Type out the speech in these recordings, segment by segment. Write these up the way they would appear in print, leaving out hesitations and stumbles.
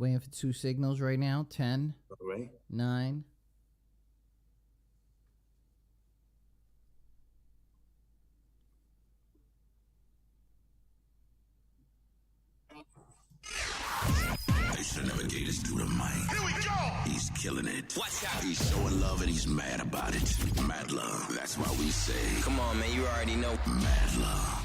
Waiting for two signals right now. 10, All right. 9. They should never gave this dude a mic. Here we go. He's killing it. Watch out. He's showing love and he's mad about it. Mad love. That's why we say. Come on, man. You already know. Mad love.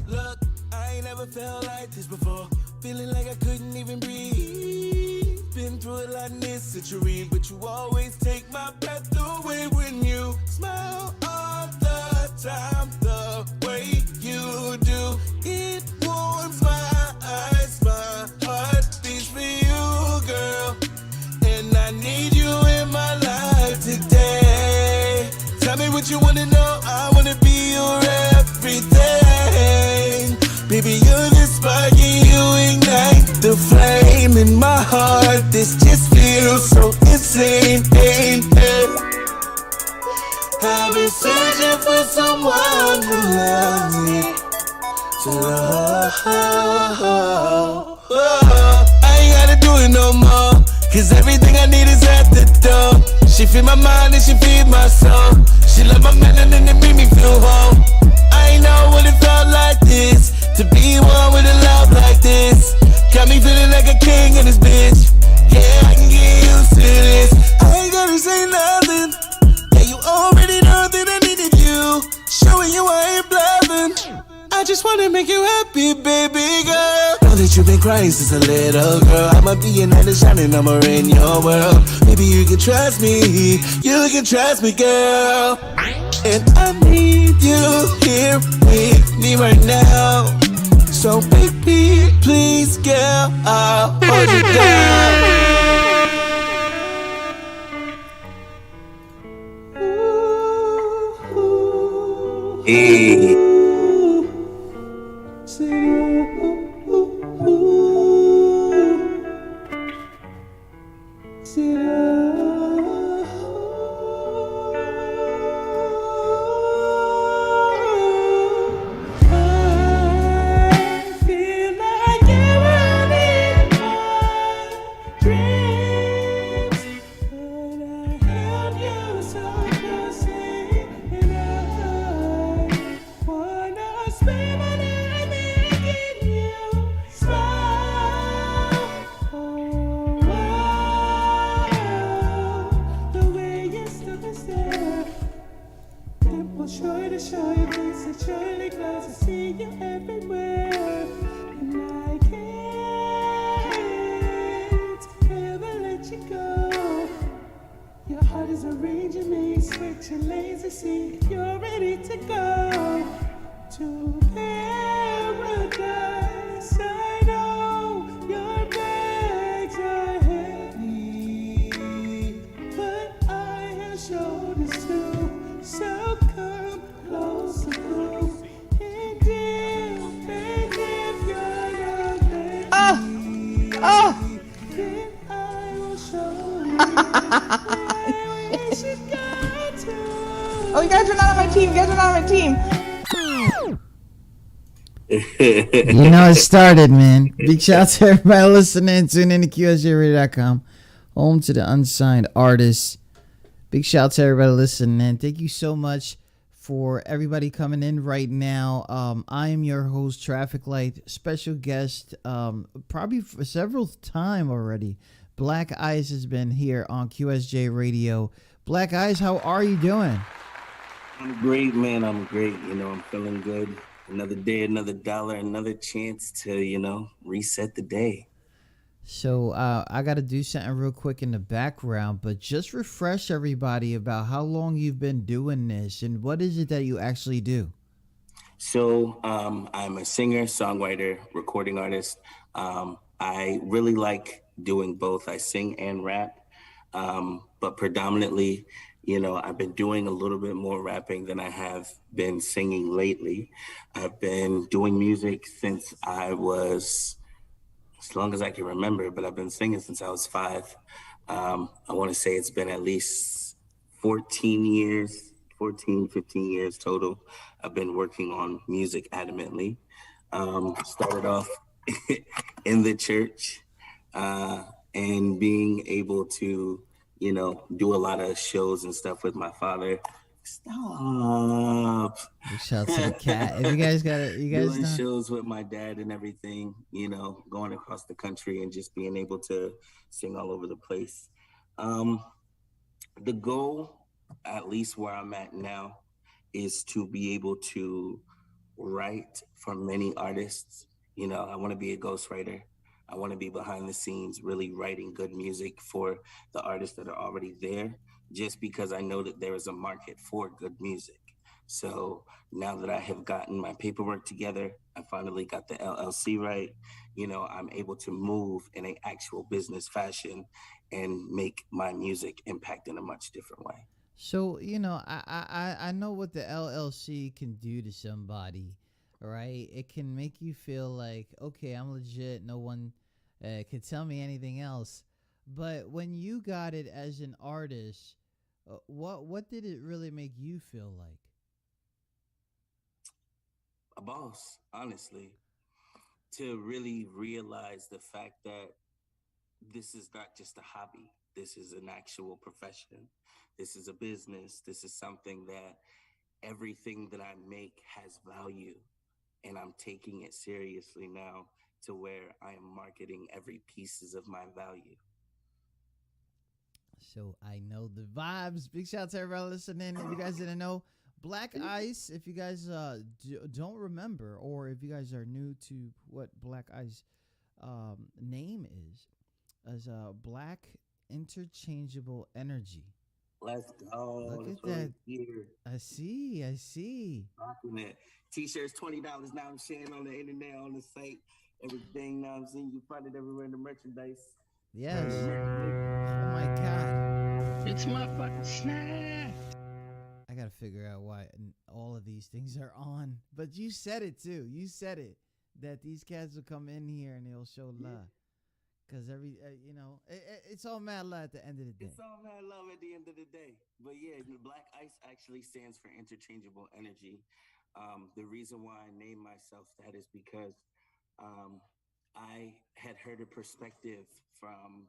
Look, I ain't never felt like this before. Feeling like I couldn't even breathe. Been through a lot in this situation, but you always take my breath away when you smile all the time. The way you do, it warms my eyes. My heart beats for you, girl. And I need you in my life today. Tell me what you wanna know. I wanna be your everything. Baby, you're the spark and you ignite the flame in my heart. This just feels so insane. Hey, hey. I've been searching for someone who loves me. To love. I ain't gotta do it no more. Cause everything I need is at the door. She feed my mind and she feed my soul. She love my man and it made me feel home. I ain't know what it felt like this. To be one with a love like this. Got me feeling like a king in this bitch. Yeah, I can get used to this. I ain't gotta say nothing. Yeah, you already know that I needed you. Showing you I ain't bluffing. I just wanna make you happy, baby girl. Know that you've been crying since a little girl. I'ma be an light shining, I'ma in your world. Maybe you can trust me, you can trust me, girl. And I need you here with me right now. So baby, please, girl, I'll hold you down. Hey. Oh, you guys are not on my team. You guys are not on my team. You know it started, man. Big shout out to everybody listening. Tune in to QSJRadio.com, home to the unsigned artists. Big shout out to everybody listening. Thank you so much for everybody coming in right now. I am your host, Traffic Light, special guest, probably for several time already. Black I.C.E has been here on QSJ Radio. Black I.C.E, how are you doing? I'm great, man. I'm great. You know, I'm feeling good. Another day, another dollar, another chance to, you know, reset the day. So I got to do something real quick in the background, but just refresh everybody about how long you've been doing this and what is it that you actually do? So I'm a singer, songwriter, recording artist. I really like doing both. I sing and rap, but predominantly, I've been doing a little bit more rapping than I have been singing lately. I've been doing music since I was, as long as I can remember, but I've been singing since I was 5. I want to say it's been at least 14 years, 14, 15 years total. I've been working on music adamantly. Started off in the church and being able to, do a lot of shows and stuff with my father. Stop. Big shout out to the cat. If you guys got it, you guys Doing know. shows with my dad and everything, going across the country and just being able to sing all over the place. The goal, at least where I'm at now, is to be able to write for many artists. I want to be a ghostwriter. I want to be behind the scenes, really writing good music for the artists that are already there, just because I know that there is a market for good music. So now that I have gotten my paperwork together, I finally got the LLC right. I'm able to move in an actual business fashion and make my music impact in a much different way. So I know what the LLC can do to somebody, right? It can make you feel like, okay, I'm legit. No one can tell me anything else. But when you got it as an artist, what did it really make you feel like? A boss, honestly, to really realize the fact that this is not just a hobby. This is an actual profession. This is a business. This is something that everything that I make has value. And I'm taking it seriously now to where I am marketing every pieces of my value. So I know the vibes. Big shout out to everybody listening. If you guys didn't know, Black I.C.E, if you guys don't remember, or if you guys are new to what Black I.C.E name is, as Black Interchangeable Energy. Let's go. Look That's at that. Here. I see. Rocking it. T-shirts $20 now. I'm sharing on the internet, on the site, everything. Now I'm seeing you find it everywhere in the merchandise. Yes. Oh my God. It's my fucking snack. I gotta figure out why all of these things are on. But you said it too. You said it, that these cats will come in here and they'll show love. Because it's all mad love at the end of the day. It's all mad love at the end of the day. But yeah, Black I.C.E actually stands for interchangeable energy. The reason why I named myself that is because I had heard a perspective from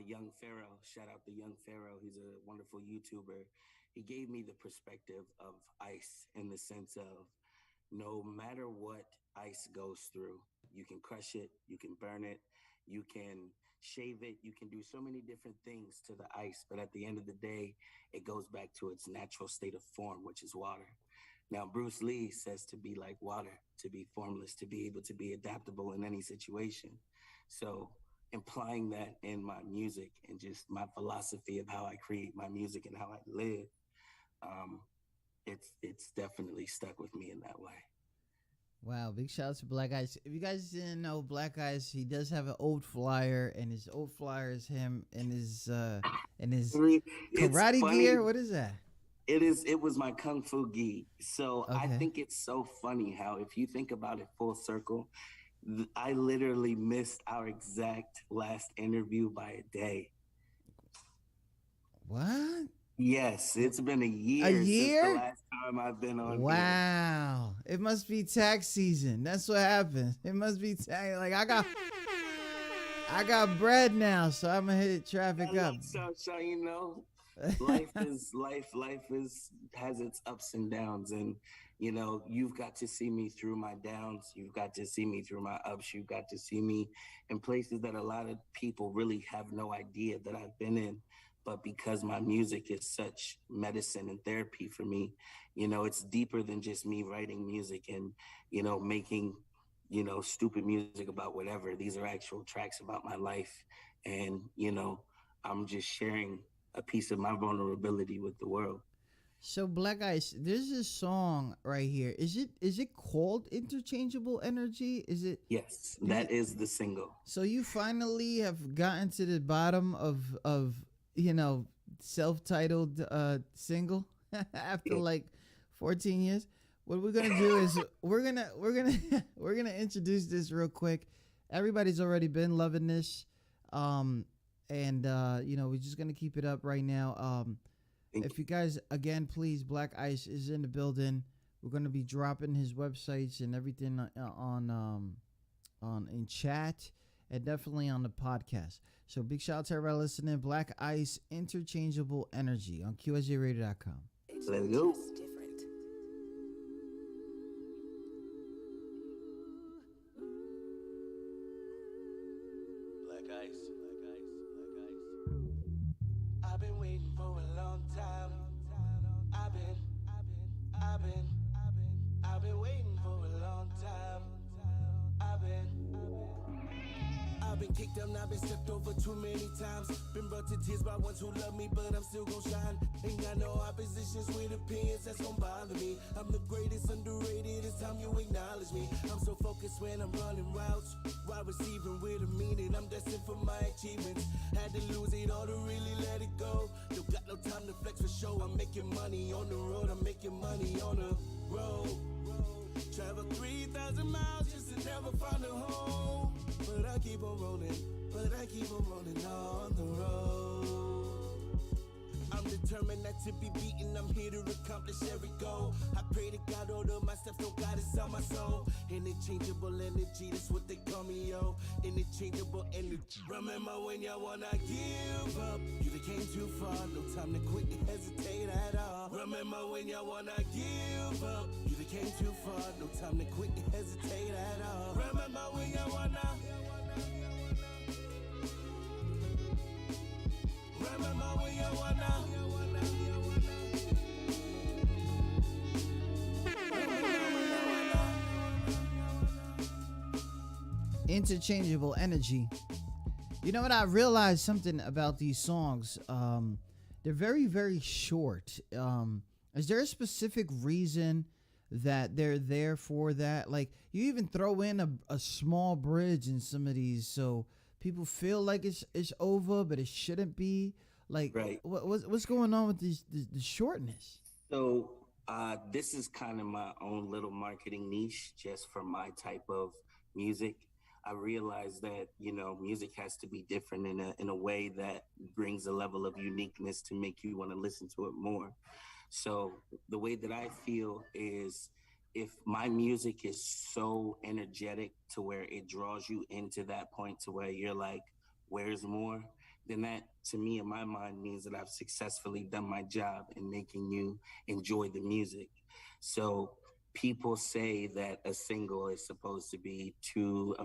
Young Pharaoh. Shout out to Young Pharaoh. He's a wonderful YouTuber. He gave me the perspective of ice in the sense of no matter what ice goes through, you can crush it, you can burn it, you can shave it, you can do so many different things to the ice. But at the end of the day, it goes back to its natural state of form, which is water. Now, Bruce Lee says to be like water, to be formless, to be able to be adaptable in any situation. So implying that in my music and just my philosophy of how I create my music and how I live, it's definitely stuck with me in that way. Wow, big shout out to Black I.C.E. If you guys didn't know, Black I.C.E, he does have an old flyer, and his old flyer is him in his karate gear. What is that? It was my kung fu gi. So Okay. I think it's so funny how, if you think about it full circle, I literally missed our exact last interview by a day. What? Yes, it's been a year, A year? since the last time I've been on here. Wow. It must be tax season. That's what happened. It must be tax. Like I got bread now, so I'm gonna hit traffic up. So life has its ups and downs, and you've got to see me through my downs, you've got to see me through my ups, you've got to see me in places that a lot of people really have no idea that I've been in. But because my music is such medicine and therapy for me, it's deeper than just me writing music and making stupid music about whatever. These are actual tracks about my life, and I'm just sharing a piece of my vulnerability with the world. So Black I.C.E, there's this song right here. Is it called Interchangeable Energy? Is it? Yes, that is the single. So you finally have gotten to the bottom of self-titled single after like 14 years. What we're gonna do is we're gonna introduce this real quick. Everybody's already been loving this, and we're just gonna keep it up right now. If you guys, again, please, Black Ice is in the building. We're gonna be dropping his websites and everything on in chat and definitely on the podcast. So big shout out to everybody listening. Black Ice, Interchangeable Energy on QSJRadio.com. Let's go. Black ice, black ice, black ice. I've been waiting for a long time. I've been waiting for a long time. I've been kicked up, I've been stepped over too many times. Been brought to tears by ones who love me, but I'm still gon' shine. Ain't got no oppositions with opinions that's gon' bother me. I'm the greatest, underrated, it's time you acknowledge me. I'm so focused when I'm running routes, wide receiving with a meaning. I'm destined for my achievements. Had to lose it all to really let it go. Don't got no time to flex for show. I'm making money on the road, I'm making money on the road. Travel 3,000 miles just to never find a home. But I keep on rolling on the road. I'm determined not to be beaten, I'm here to accomplish every goal. I pray to God, order my steps, no God is on my soul. Interchangeable energy, that's what they call me, yo. Interchangeable energy. Remember when y'all wanna give up, you done came too far, no time to quit and hesitate at all. Remember when y'all wanna give up, you done came too far, no time to quit and hesitate at all. Remember when y'all wanna remember when you wanna Interchangeable Energy. You know what? I realized something about these songs. They're very, very short. Is there a specific reason that they're there for that? Like, you even throw in a small bridge in some of these, so people feel like it's over, but it shouldn't be. Like, Right. What's going on with the shortness? So this is kind of my own little marketing niche just for my type of music. I realize that, music has to be different in a way that brings a level of uniqueness to make you want to listen to it more. So the way that I feel is, if my music is so energetic to where it draws you into that point to where you're like, where's more? Then that, to me, in my mind, means that I've successfully done my job in making you enjoy the music. So people say that a single is supposed to be 2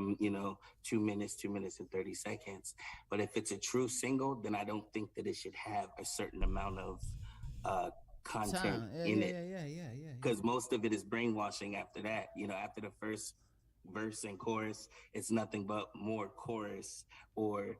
minutes and 30 seconds. But if it's a true single, then I don't think that it should have a certain amount of content in it. Yeah. Because most of it is brainwashing after that. After the first verse and chorus, it's nothing but more chorus, or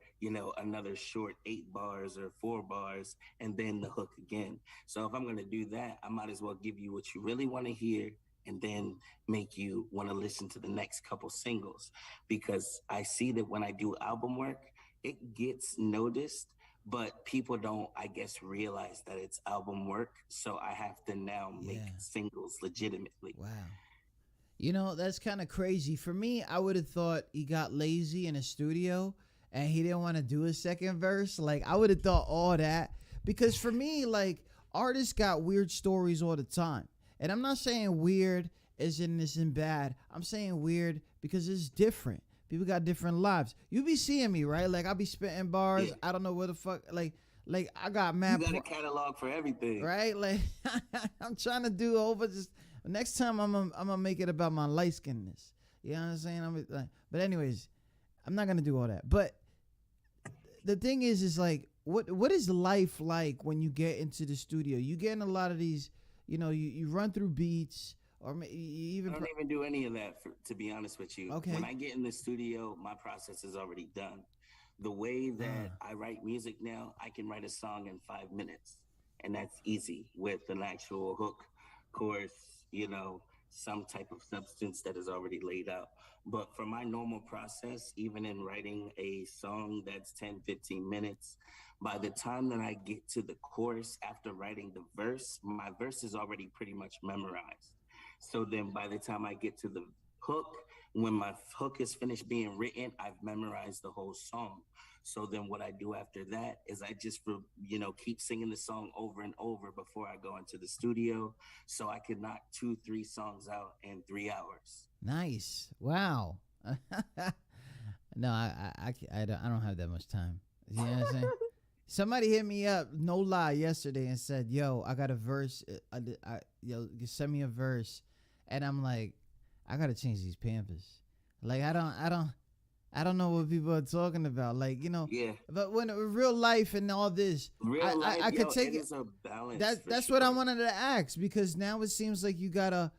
another short 8 bars or 4 bars, and then the hook again. So if I'm going to do that, I might as well give you what you really want to hear, and then make you want to listen to the next couple singles. Because I see that when I do album work, it gets noticed, but people don't, I guess, realize that it's album work. So I have to now make singles legitimately. Wow. That's kind of crazy. For me, I would have thought he got lazy in a studio and he didn't want to do a second verse. Like, I would have thought all that. Because for me, like, artists got weird stories all the time. And I'm not saying weird as in this and bad. I'm saying weird because it's different. People got different lives. You be seeing me, right? Like, I be spitting bars. Yeah. I don't know what the fuck. Like I got mad. You got a catalog for everything. Right? Like, I'm trying to do over just... Next time I'm gonna make it about my light skinness. You know what I'm saying? But anyways, I'm not gonna do all that. But the thing is like, what is life like when you get into the studio? You get in a lot of these, you run through beats, or you even... I don't even do any of that, to be honest with you. Okay. When I get in the studio, my process is already done. The way that I write music now, I can write a song in 5 minutes, and that's easy with an actual hook, chorus, some type of substance that is already laid out. But for my normal process, even in writing a song that's 10, 15 minutes, by the time that I get to the chorus after writing the verse, my verse is already pretty much memorized. So then by the time I get to the hook, when my hook is finished being written, I've memorized the whole song. So then what I do after that is I just, keep singing the song over and over before I go into the studio. So I could knock 2, 3 songs out in 3 hours. Nice. Wow. No, I don't have that much time. You know what I'm saying? Somebody hit me up, no lie, yesterday and said, "Yo, I got a verse. Yo, send me a verse," and I'm like, I gotta change these Pampers. Like I don't know what people are talking about. Like Yeah. But when real life and all this, Real life, I could take it it. is a balance. That's sure. what I wanted to ask, because now it seems like you got a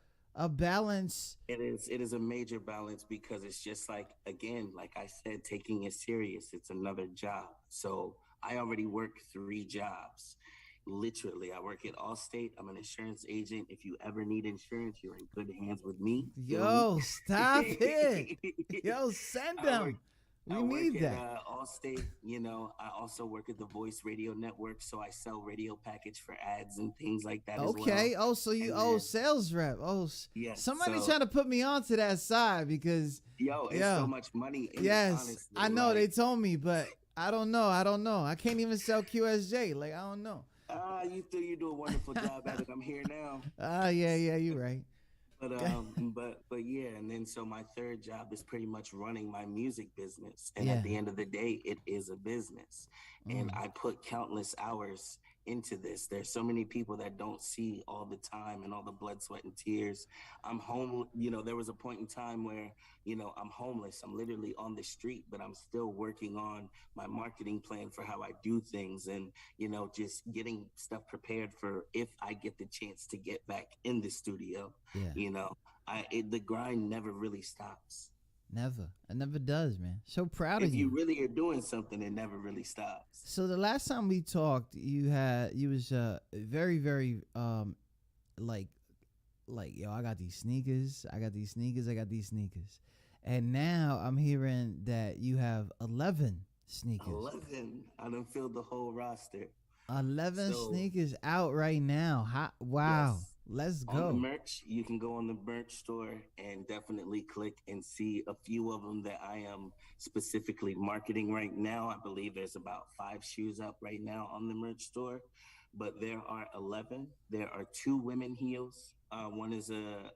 balance. It is a major balance, because it's just like, again, like I said, taking it serious. It's another job. So I already work 3 jobs. Literally, I work at Allstate. I'm an insurance agent. If you ever need insurance, you're in good hands with me. Yo, stop it. Yo, send them. We need at, that. Allstate. I also work at the Voice Radio Network, so I sell radio package for ads and things like that as well. Okay. Oh, so you sales rep. Oh, yes. Somebody trying to put me onto that side, because it's so much money in it, yes, honestly. I know, they told me, but I don't know. I can't even sell QSJ. Like, I don't know. You do a wonderful job at it. I'm here now. Yeah, you're right. But yeah, and then so my third job is pretty much running my music business. And at the end of the day, it is a business. And I put countless hours into this. There's so many people that don't see all the time and all the blood, sweat, and tears. I'm home. There was a point in time where, I'm homeless. I'm literally on the street, but I'm still working on my marketing plan for how I do things, and, just getting stuff prepared for if I get the chance to get back in the studio. Yeah. The grind never really stops. Never. It never does, man. So proud of you. If you really are doing something, it never really stops. So the last time we talked, you was very, very like yo, I got these sneakers. And now I'm hearing that you have 11 sneakers. 11. I done filled the whole roster. 11 sneakers out right now. Wow. Yes. Let's go. On the merch, you can go on the merch store and definitely click and see a few of them that I am specifically marketing right now. I believe there's about 5 shoes up right now on the merch store, but there are 11. There are 2 women heels. One is a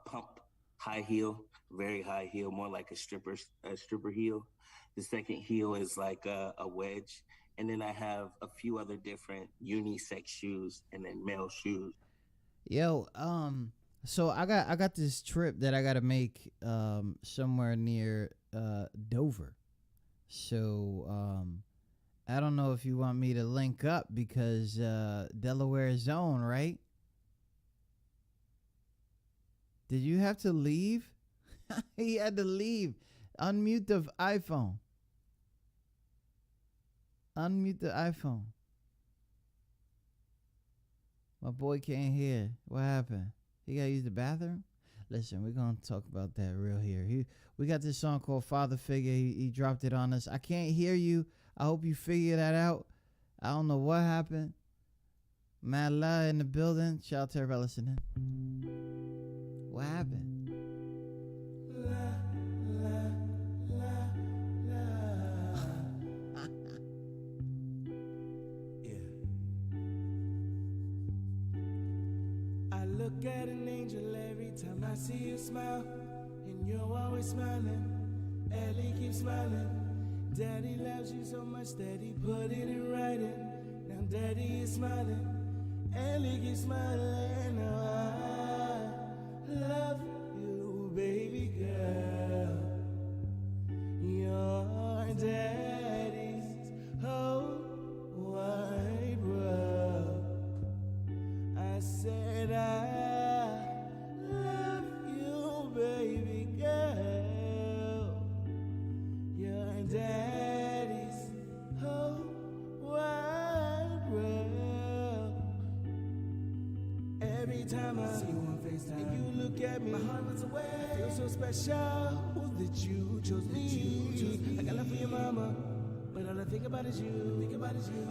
pump high heel, very high heel, more like a stripper heel. The second heel is like a wedge. And then I have a few other different unisex shoes and then male shoes. Yo, so I got this trip that I gotta make somewhere near Dover. So I don't know if you want me to link up, because Delaware zone, right? Did you have to leave? He had to leave. Unmute the iPhone. Unmute the iPhone. My boy can't hear. What happened? He got to use the bathroom? Listen, we're going to talk about that real here. We got this song called Father Figure. He dropped it on us. I can't hear you. I hope you figure that out. I don't know what happened. Mad La in the building. Shout out to everybody listening. What happened? Look at an angel every time I see you smile, and you're always smiling. Ellie keeps smiling. Daddy loves you so much that he put it in writing. Now Daddy is smiling. Ellie keeps smiling. Now I love you, baby girl. Your daddy's whole wide world. I said I love you, baby girl. Your daddy's whole wide world. Every time I see you on FaceTime, at me. My heart was away. I feel so special that you chose me. I got love for your mama. But all I think about is you.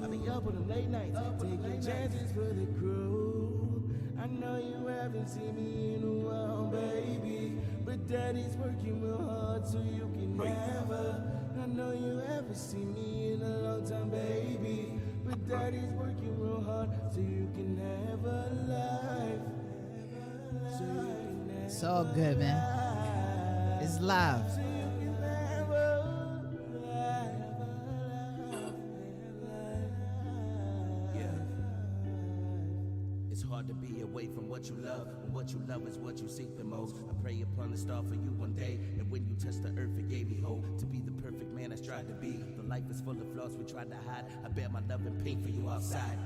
I be up on them late nights, taking chances for the crew. I know you haven't seen me in a while, baby, but daddy's working real hard so you can have her. I know you haven't seen me in a long time, baby, but daddy's working real hard so you can have a life. So you can have It's all good, man. It's live. so you can have a It's hard to be away from what you love, and what you love is what you seek the most. I pray upon the star for you one day, and when you touched the earth, it gave me hope to be the perfect man I strive to be. The life is full of flaws we tried to hide. I bear my love and pain for you outside.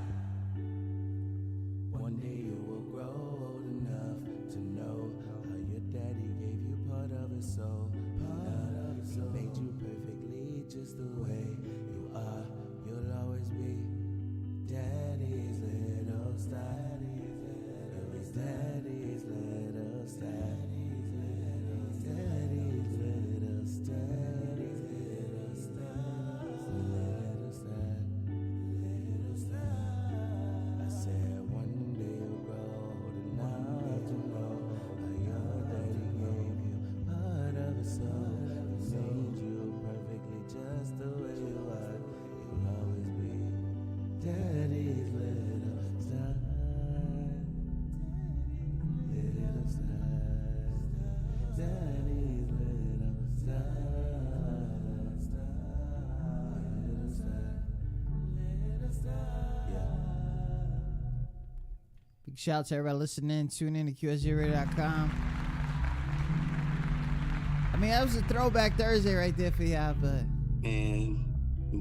One day you will grow old enough to know how your daddy gave you part of his soul. He made you perfectly just the way you are. You'll always be daddy's little star. Daddy's little star. Daddy's little star. Little star. I said one day you'll grow old enough to know how your daddy gave you part of his soul. He made you perfectly just the way you are. You'll always be daddy's little star. Little star. Daddy's little star. Little star. Little star. Yeah. Big shout out to everybody listening. Tune in to QSJRadio.com. I mean, that was a throwback Thursday right there for y'all, but And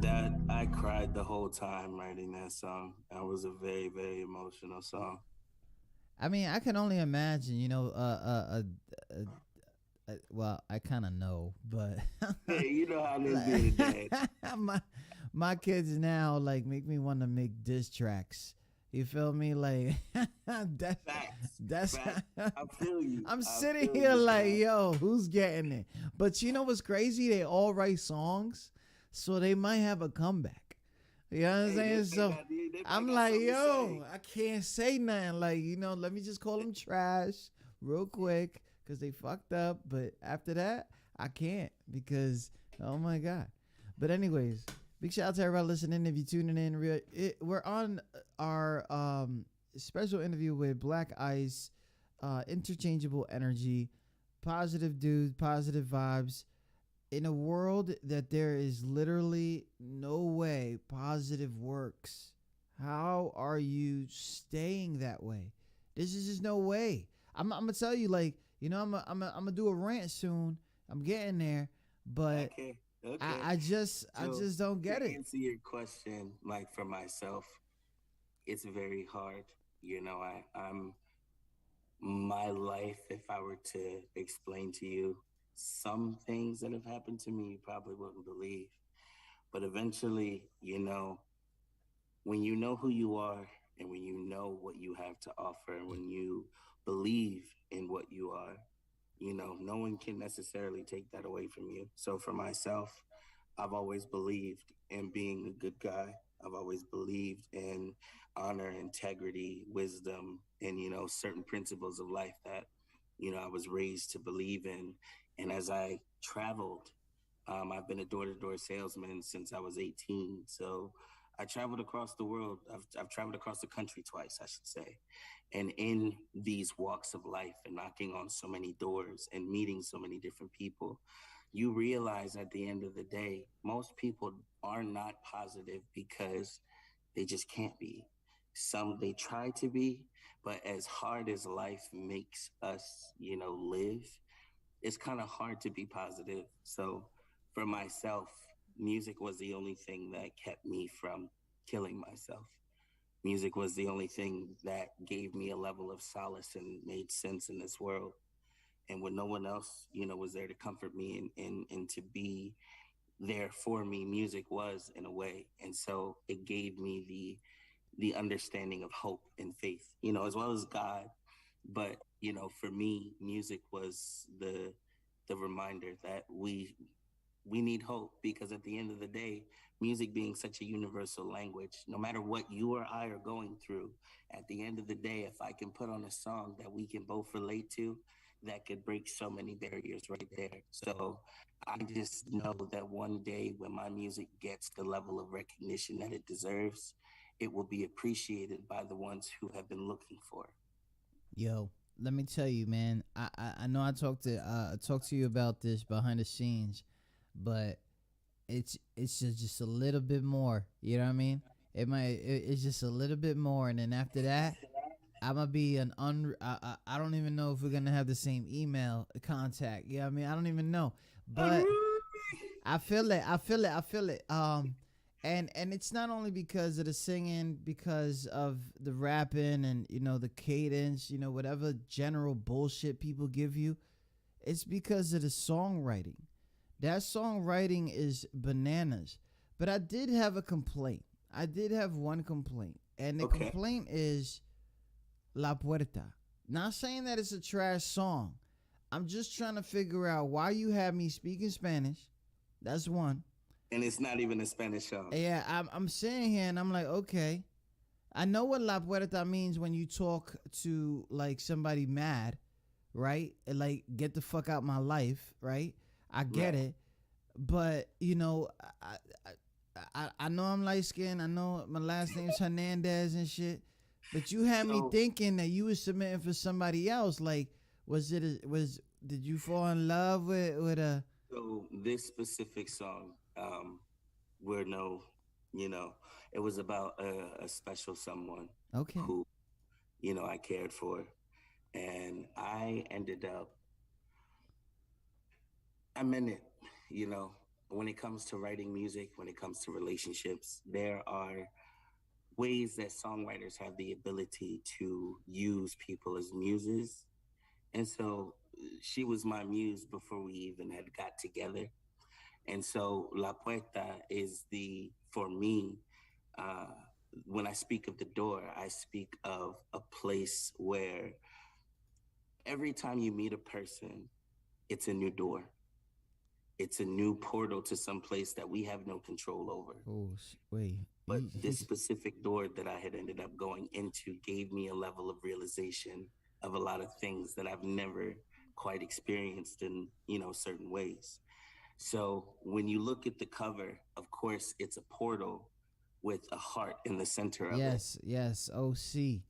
that I cried the whole time writing that song. That was a very, very emotional song. I mean, I can only imagine, you know, well, I kind of know, but Hey, you know how this be today. my kids now like make me want to make diss tracks. You feel me? Like that's Facts. I feel you. I'm I sitting feel here you, like, man. yo, who's getting it? But you know what's crazy? They all write songs, so they might have a comeback. You know what I'm Hey, saying? they So got- they I'm got like, something to yo, say. I can't say nothing. Like, you know, let me just call them trash real quick because they fucked up. But after that, I can't because, oh my God. But anyways, big shout out to everybody listening. If you're tuning in, we're on our special interview with Black I.C.E, interchangeable energy, positive dude, positive vibes. In a world that there is literally no way positive works, how are you staying that way? This is just no way. I'm gonna tell you, like, you know, I'm gonna do a rant soon. I'm getting there, but Okay. I just So, don't get to it. answer your question, like for myself, it's very hard. You know, I'm my life, if I were to explain to you some things that have happened to me, you probably wouldn't believe. But eventually, you know, when you know who you are and when you know what you have to offer and when you believe in what you are, you know, no one can necessarily take that away from you. So for myself, I've always believed in being a good guy. I've always believed in honor, integrity, wisdom, and, you know, certain principles of life that, you know, I was raised to believe in. And as I traveled, I've been a door-to-door salesman since I was 18. So I traveled across the world. I've traveled across the country twice, I should say. And in these walks of life and knocking on so many doors and meeting so many different people, you realize at the end of the day, most people are not positive because they just can't be. Some they try to be, but as hard as life makes us, you know, live, it's kind of hard to be positive. So for myself, music was the only thing that kept me from killing myself. Music was the only thing that gave me a level of solace and made sense in this world. And when no one else, you know, was there to comfort me and to be there for me, music was in a way. And so it gave me the understanding of hope and faith, you know, as well as God. But for me, music was the reminder that we need hope, because at the end of the day, music being such a universal language, no matter what you or I are going through, at the end of the day, if I can put on a song that we can both relate to, that could break so many barriers right there. So I just know that one day when my music gets the level of recognition that it deserves, it will be appreciated by the ones who have been looking for it. Yo, let me tell you, man. I know I talked to you about this behind the scenes, but it's just a little bit more. You know what I mean? It's just a little bit more, and then after that, I'm gonna be I don't even know if we're gonna have the same email contact. You know what I mean? I don't even know, but I feel it. I feel it. I feel it. And it's not only because of the singing, because of the rapping and the cadence, whatever general bullshit people give you. It's because of the songwriting. That songwriting is bananas. But I did have a complaint. I did have one complaint, and the complaint is La Puerta. Not saying that it's a trash song. I'm just trying to figure out why you have me speaking Spanish. That's one. And it's not even a Spanish song. Yeah, I'm sitting here and I'm like, okay, I know what La Puerta means when you talk to like somebody mad, right? Like, get the fuck out my life, right? I get it, but I know I'm light skinned. I know my last name's Hernandez and shit, but you had me thinking that you was submitting for somebody else. Like, did you fall in love with a? So this specific song, where it was about a special someone who, I cared for. And I ended up, I'm in it, when it comes to writing music, when it comes to relationships, there are ways that songwriters have the ability to use people as muses. And so she was my muse before we even had got together. And so La Puerta is for me, when I speak of the door, I speak of a place where every time you meet a person, it's a new door. It's a new portal to some place that we have no control over. Oh, wait. But this specific door that I had ended up going into gave me a level of realization of a lot of things that I've never quite experienced in, certain ways. So when you look at the cover, of course, it's a portal with a heart in the center of it. Yes. OC.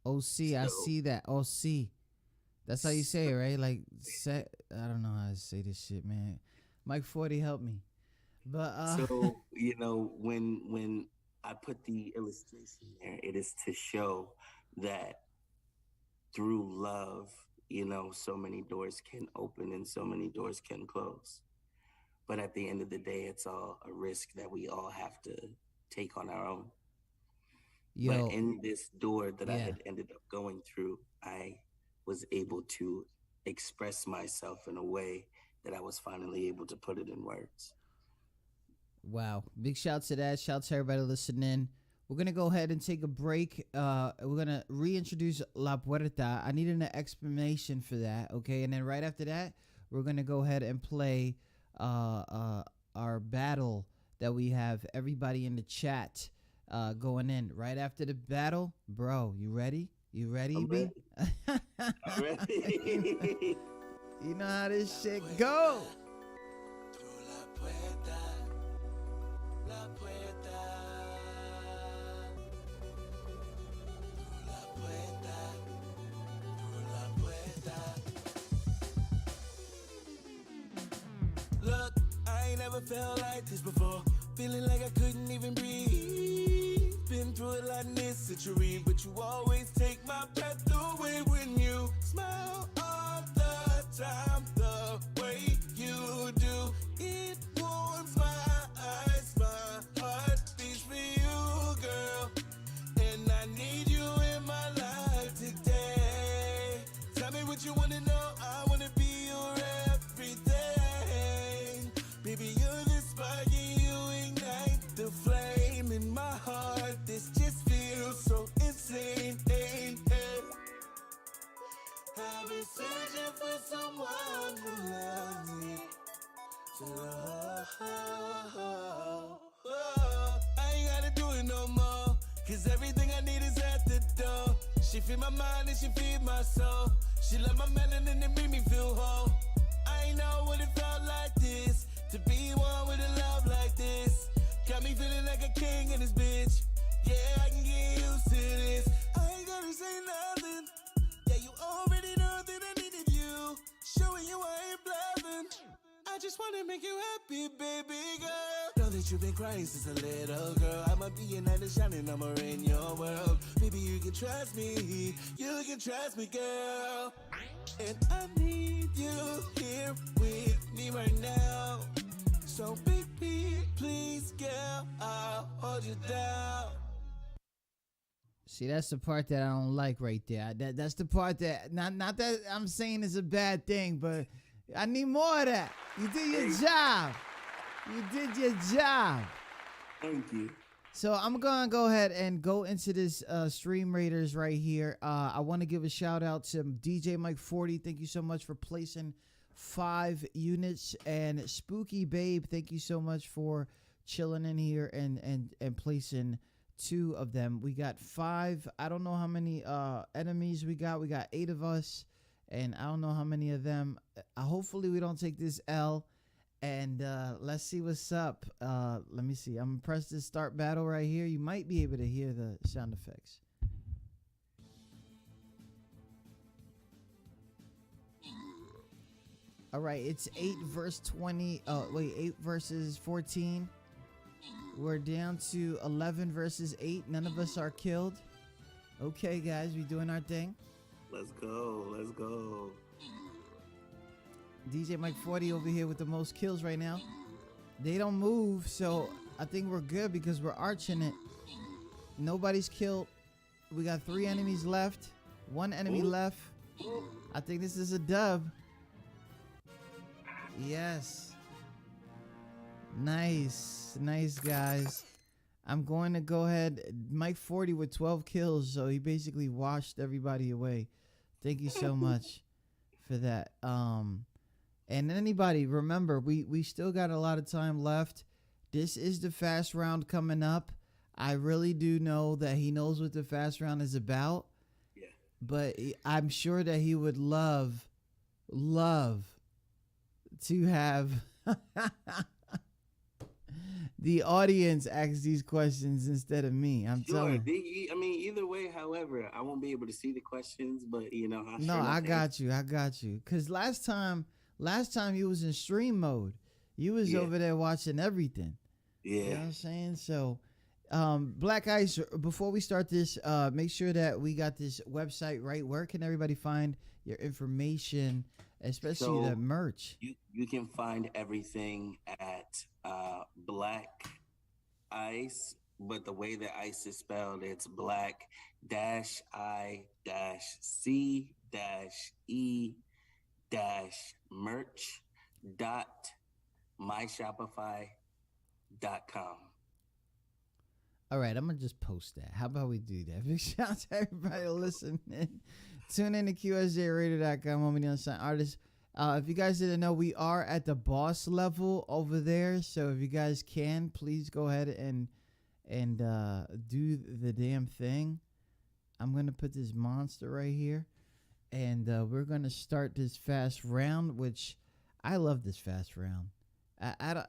I see that. OC. That's how you say it, right? Like, I don't know how to say this shit, man. Mike 40, help me. But so when I put the illustration there, it is to show that through love, so many doors can open and so many doors can close. But at the end of the day, it's all a risk that we all have to take on our own. But in this door that I had ended up going through, I was able to express myself in a way that I was finally able to put it in words. Wow. Big shout to that. Shout to everybody listening. We're going to go ahead and take a break. We're going to reintroduce La Puerta. I needed an explanation for that, okay? And then right after that, we're going to go ahead and play our battle that we have everybody in the chat going in. Right after the battle, bro, you ready? You ready, B? I'm ready. You know how this shit go. Look, I ain't never felt like this before. Feeling like I couldn't even breathe. Been through a lot in this situation, but you always take my breath away when you smile all the time. The way you do, it warms my eyes. My heart beats for you, girl. And I need you in my life today. Tell me what you wanna know. I wanna be your everything. Baby, you're the spark and you ignite the flame in my heart. This just feels so insane. Hey, hey. She feed my mind and she feed my soul. She love my melanin and make me feel whole. I ain't know what it felt like this, to be one with a love like this. Got me feeling like a king in this bitch. Yeah, I can get used to this. I ain't gotta say nothing. Yeah, you already know that I needed you. Showing you I ain't bluffing. I just wanna make you happy, baby girl. Know that you've been crying since a little girl. I'ma be a knight in shining armor in your world. Baby, you can trust me. You can trust me, girl. And I need you here with me right now. So baby, please, girl, I'll hold you down. See, that's the part that I don't like right there. That's the part that not that I'm saying is a bad thing, but I need more of that. You did your job. You did your job. Thank you. So I'm gonna go ahead and go into this Stream Raiders right here. I want to give a shout out to DJ Mike 40. Thank you so much for placing 5 units, and Spooky Babe. Thank you so much for chilling in here and placing 2 of them. We got 5. I don't know how many enemies we got. We got 8 of us, and I don't know how many of them. Hopefully we don't take this L. And let's see what's up. Let me see. I'm gonna press this start battle right here. You might be able to hear the sound effects. All right, it's 8 verse 20. Oh, wait, 8 versus 14. We're down to 11 versus 8. None of us are killed. Okay, guys, we doing our thing. Let's go. Let's go. DJ Mike 40 over here with the most kills right now. They don't move, so I think we're good because we're arching it. Nobody's killed. We got 3 enemies left. 1 enemy left. I think this is a dub. Yes. Nice. Nice, guys. I'm going to go ahead. Mike 40 with 12 kills, so he basically washed everybody away. Thank you so much for that. And anybody, remember, we still got a lot of time left. This is the fast round coming up. I really do know that he knows what the fast round is about. Yeah. But I'm sure that he would love to have the audience ask these questions instead of me. I'm telling you. I mean, either way, however, I won't be able to see the questions, but No, I got you. Cause last time you was in stream mode. You was over there watching everything. Yeah. You know what I'm saying? So Black Ice, before we start this, make sure that we got this website right. Where can everybody find your information, especially the merch? You can find everything at Black I.C.E, but the way that ICE is spelled, it's Black I-C-E merch .myshopify.com. All right, I'm gonna just post that. How about we do that? Big shout out to everybody listening. Tune in to QSJRadio.com. Home of the Unsigned Artist. If you guys didn't know, we are at the boss level over there. So if you guys can, please go ahead and do the damn thing. I'm gonna put this monster right here, and we're gonna start this fast round, which I love this fast round. I don't,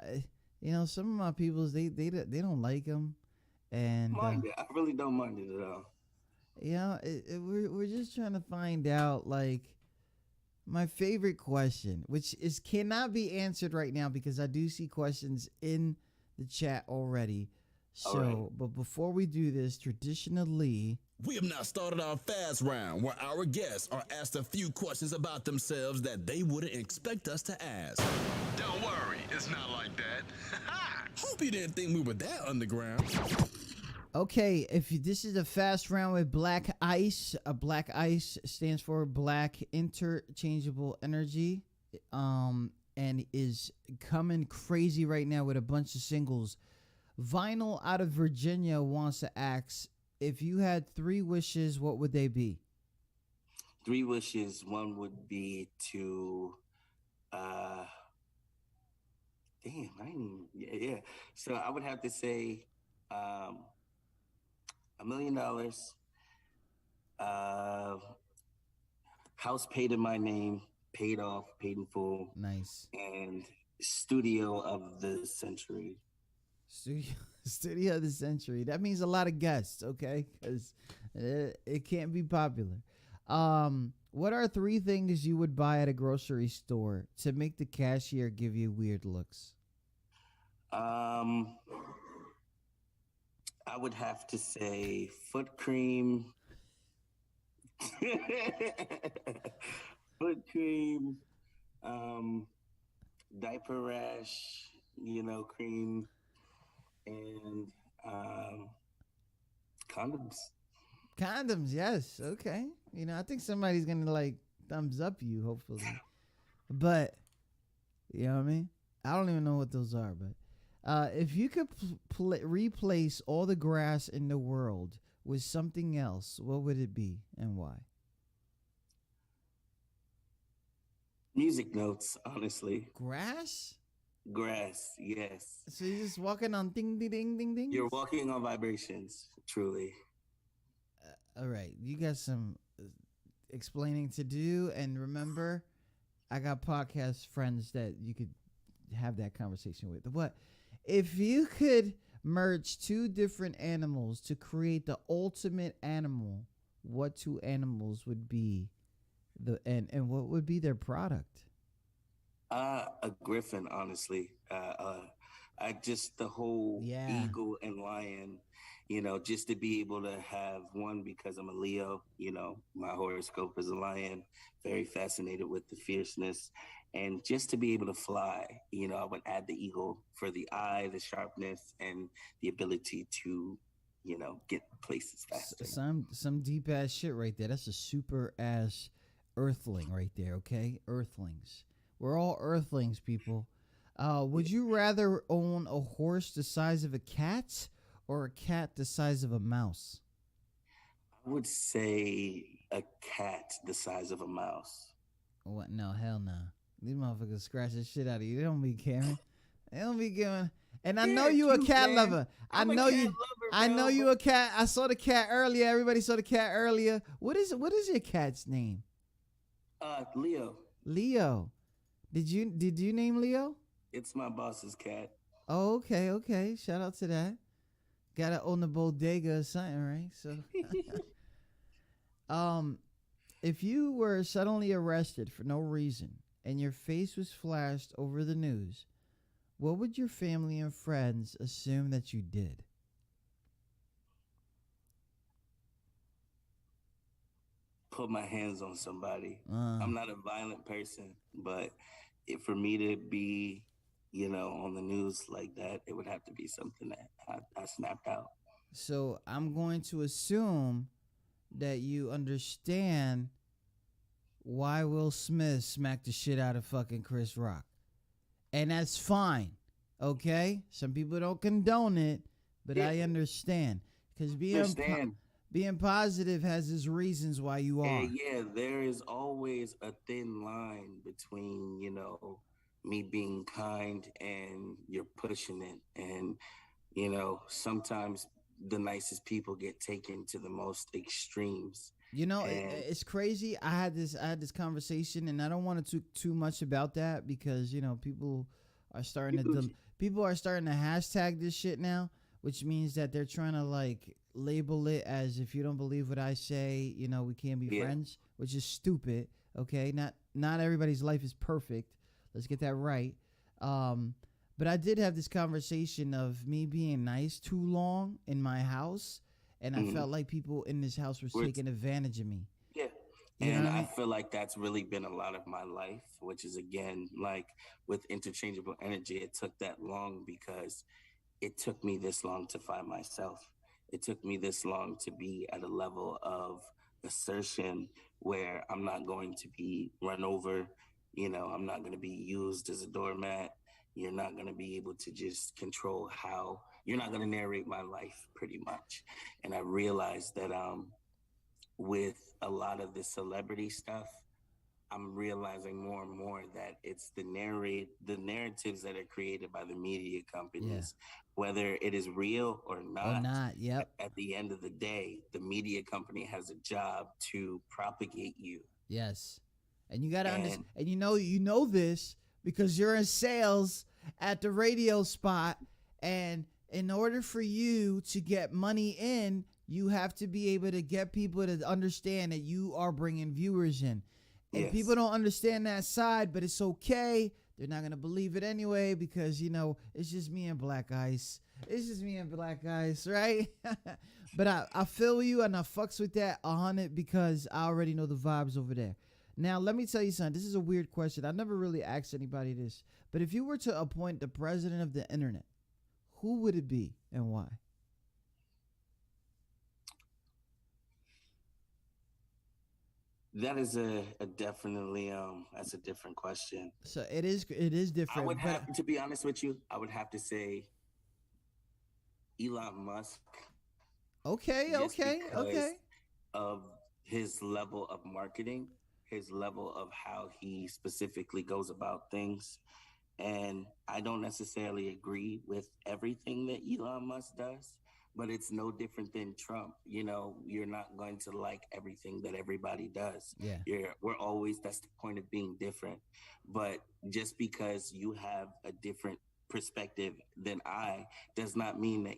some of my peoples they don't like them, and I really don't mind it at all. We're just trying to find out, like, my favorite question, which cannot be answered right now because I do see questions in the chat already. So, right. But before we do this, traditionally, we have now started our fast round where our guests are asked a few questions about themselves that they wouldn't expect us to ask. Don't worry, it's not like that. Hope you didn't think we were that underground. Okay, this is a fast round with Black I.C.E. Black I.C.E. stands for Black Interchangeable Energy, and is coming crazy right now with a bunch of singles. Vinyl out of Virginia wants to ask, if you had 3 wishes, what would they be? 3 wishes. One would be to, So I would have to say, $1 million, Uh, house paid in my name, paid off, paid in full, Nice. and studio of the century. Studio studio of the century. That means a lot of guests, okay? Because it can't be popular. What are three things you would buy at a grocery store to make the cashier give you weird looks? Um, I would have to say foot cream, foot cream, um, diaper rash, cream, and um, condoms. Condoms, yes. Okay. I think somebody's gonna like thumbs up you, hopefully. But you know what I mean? I don't even know what those are, but if you could replace all the grass in the world with something else, what would it be and why? Music notes, honestly. Grass? Grass, yes. So you're just walking on ding ding ding ding ding. You're walking on vibrations, truly. All right, you got some explaining to do, and remember, I got podcast friends that you could have that conversation with. What if you could merge two different animals to create the ultimate animal? What two animals would be and what would be their product? A griffin, honestly. I just the whole Yeah. eagle and lion, just to be able to have one because I'm a Leo. My horoscope is a lion. Very fascinated with the fierceness, and just to be able to fly. I would add the eagle for the eye, the sharpness, and the ability to, get places faster. Some deep ass shit right there. That's a super ass earthling right there. Okay, earthlings. We're all earthlings, people. Would you rather own a horse the size of a cat or a cat the size of a mouse? I would say a cat the size of a mouse. What? No, hell no. These motherfuckers scratch the shit out of you. They don't be caring. They don't be giving. And I know you a cute, cat man. lover. I'm I a know cat you. lover, I bro, know you but- a cat. I saw the cat earlier. Everybody saw the cat earlier. What is your cat's name? Leo. Leo. Did you name Leo? It's my boss's cat. Oh, okay, okay. Shout out to that. Gotta own the bodega or something, right? So, if you were suddenly arrested for no reason and your face was flashed over the news, what would your family and friends assume that you did? Put my hands on somebody. Uh, I'm not a violent person, but for me to be, on the news like that, it would have to be something that I snapped out. so I'm going to assume that you understand why Will Smith smacked the shit out of fucking Chris Rock. And that's fine. Okay? Some people don't condone it, but Yeah. I understand. Because Understand. being positive has its reasons why you are. And yeah, there is always a thin line between, me being kind and you're pushing it. And, sometimes the nicest people get taken to the most extremes. And It's crazy. I had this conversation, and I don't want to talk too much about that because people are starting to hashtag this shit now, which means that they're trying to like label it as if you don't believe what I say, we can't be Yeah. friends, which is stupid. Okay, not everybody's life is perfect. Let's get that right. But I did have this conversation of me being nice too long in my house, and I felt like people in this house were We're- taking advantage of me. yeah. You know And what I I mean? feel like that's really been a lot of my life, which is again, like with interchangeable energy, it took that long because it took me this long to find myself. It took me this long to be at a level of assertion where I'm not going to be run over. I'm not going to be used as a doormat. You're not going to be able to just control how, you're not going to narrate my life pretty much. And I realized that with a lot of the celebrity stuff, I'm realizing more and more that it's the narratives that are created by the media companies, whether it is real or Or not. not. Yep. At the end of the day, the media company has a job to propagate you. Yes. And you got to understand, And and you know this because you're in sales at the radio spot, and in order for you to get money in, you have to be able to get people to understand that you are bringing viewers in. And yes, people don't understand that side, but it's okay. They're not going to believe it anyway because, it's just me and Black Ice. It's just me and Black Ice, right? But I feel you and I fucks with that 100 because I already know the vibes over there. Now, let me tell you something. This is a weird question. I never really asked anybody this. But if you were to appoint the president of the internet, who would it be and why? that is a definitely that's a different question. So it is different. I would but have to be honest with you. I would have to say Elon Musk. okay, Just okay, because okay. of his level of marketing, his level of how he specifically goes about things. And I don't necessarily agree with everything that Elon Musk does, but it's no different than Trump. You're not going to like everything that everybody does. Yeah. That's the point of being different. But just because you have a different perspective than I does not mean that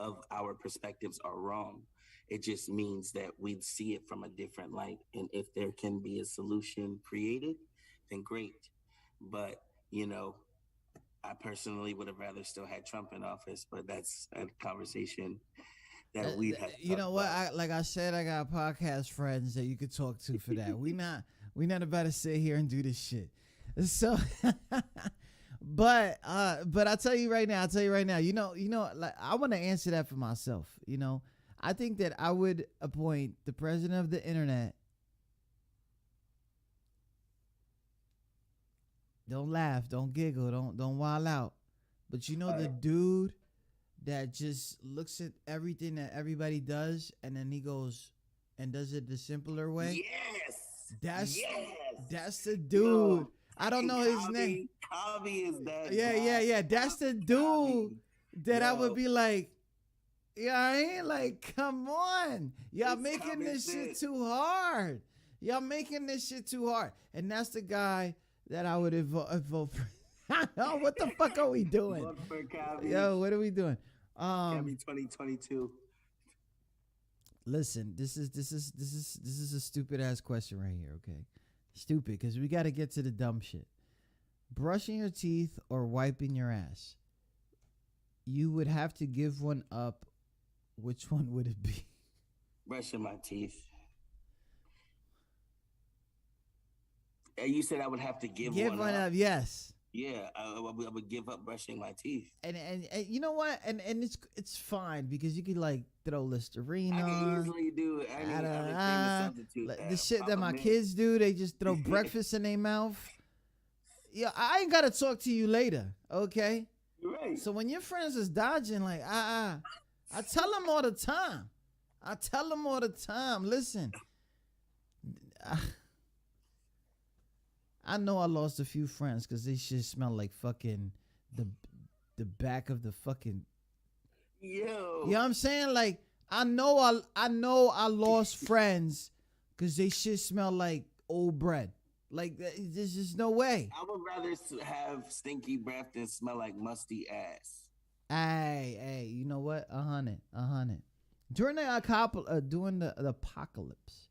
of our perspectives are wrong. It just means that we see it from a different light. And if there can be a solution created, then great. But, I personally would have rather still had Trump in office, but that's a conversation that we'd have to You know what? about. Like I said, I got podcast friends that you could talk to for that. we not about to sit here and do this shit. So, but I'll tell you right now. Like I want to answer that for myself. I think that I would appoint the president of the internet. Don't laugh, don't giggle, don't wild out. But the dude that just looks at everything that everybody does and then he goes and does it the simpler way. Yes. That's the dude. I don't know his name. Kavi is that. Yeah. That's the dude that I would be like, I ain't like, come on. Y'all making this shit too hard. And that's the guy that I would vote for. What the fuck are we doing? Vote for Kavi. Yo, what are we doing? Kavi 2022. Listen, this is a stupid ass question right here, okay? Stupid, because we got to get to the dumb shit. Brushing your teeth or wiping your ass? You would have to give one up. Which one would it be? Brushing my teeth. You said I would have to give one up. Yes. Yeah, I would give up brushing my teeth. And you know what? And it's fine because you could like throw Listerine I on. can easily do any other thing to substitute that. The shit that my kids do, they just throw breakfast in their mouth. Yeah, I ain't gotta talk to you later, okay? You're right. So when your friends is dodging, like I tell them all the time. Listen. I know I lost a few friends because they shit smell like fucking the back of the fucking. Yo. You know what I'm saying? Like I know I lost friends because they shit smell like old bread. Like there's just no way. I would rather have stinky breath than smell like musty ass. Hey, you know what? 100. During the apocalypse,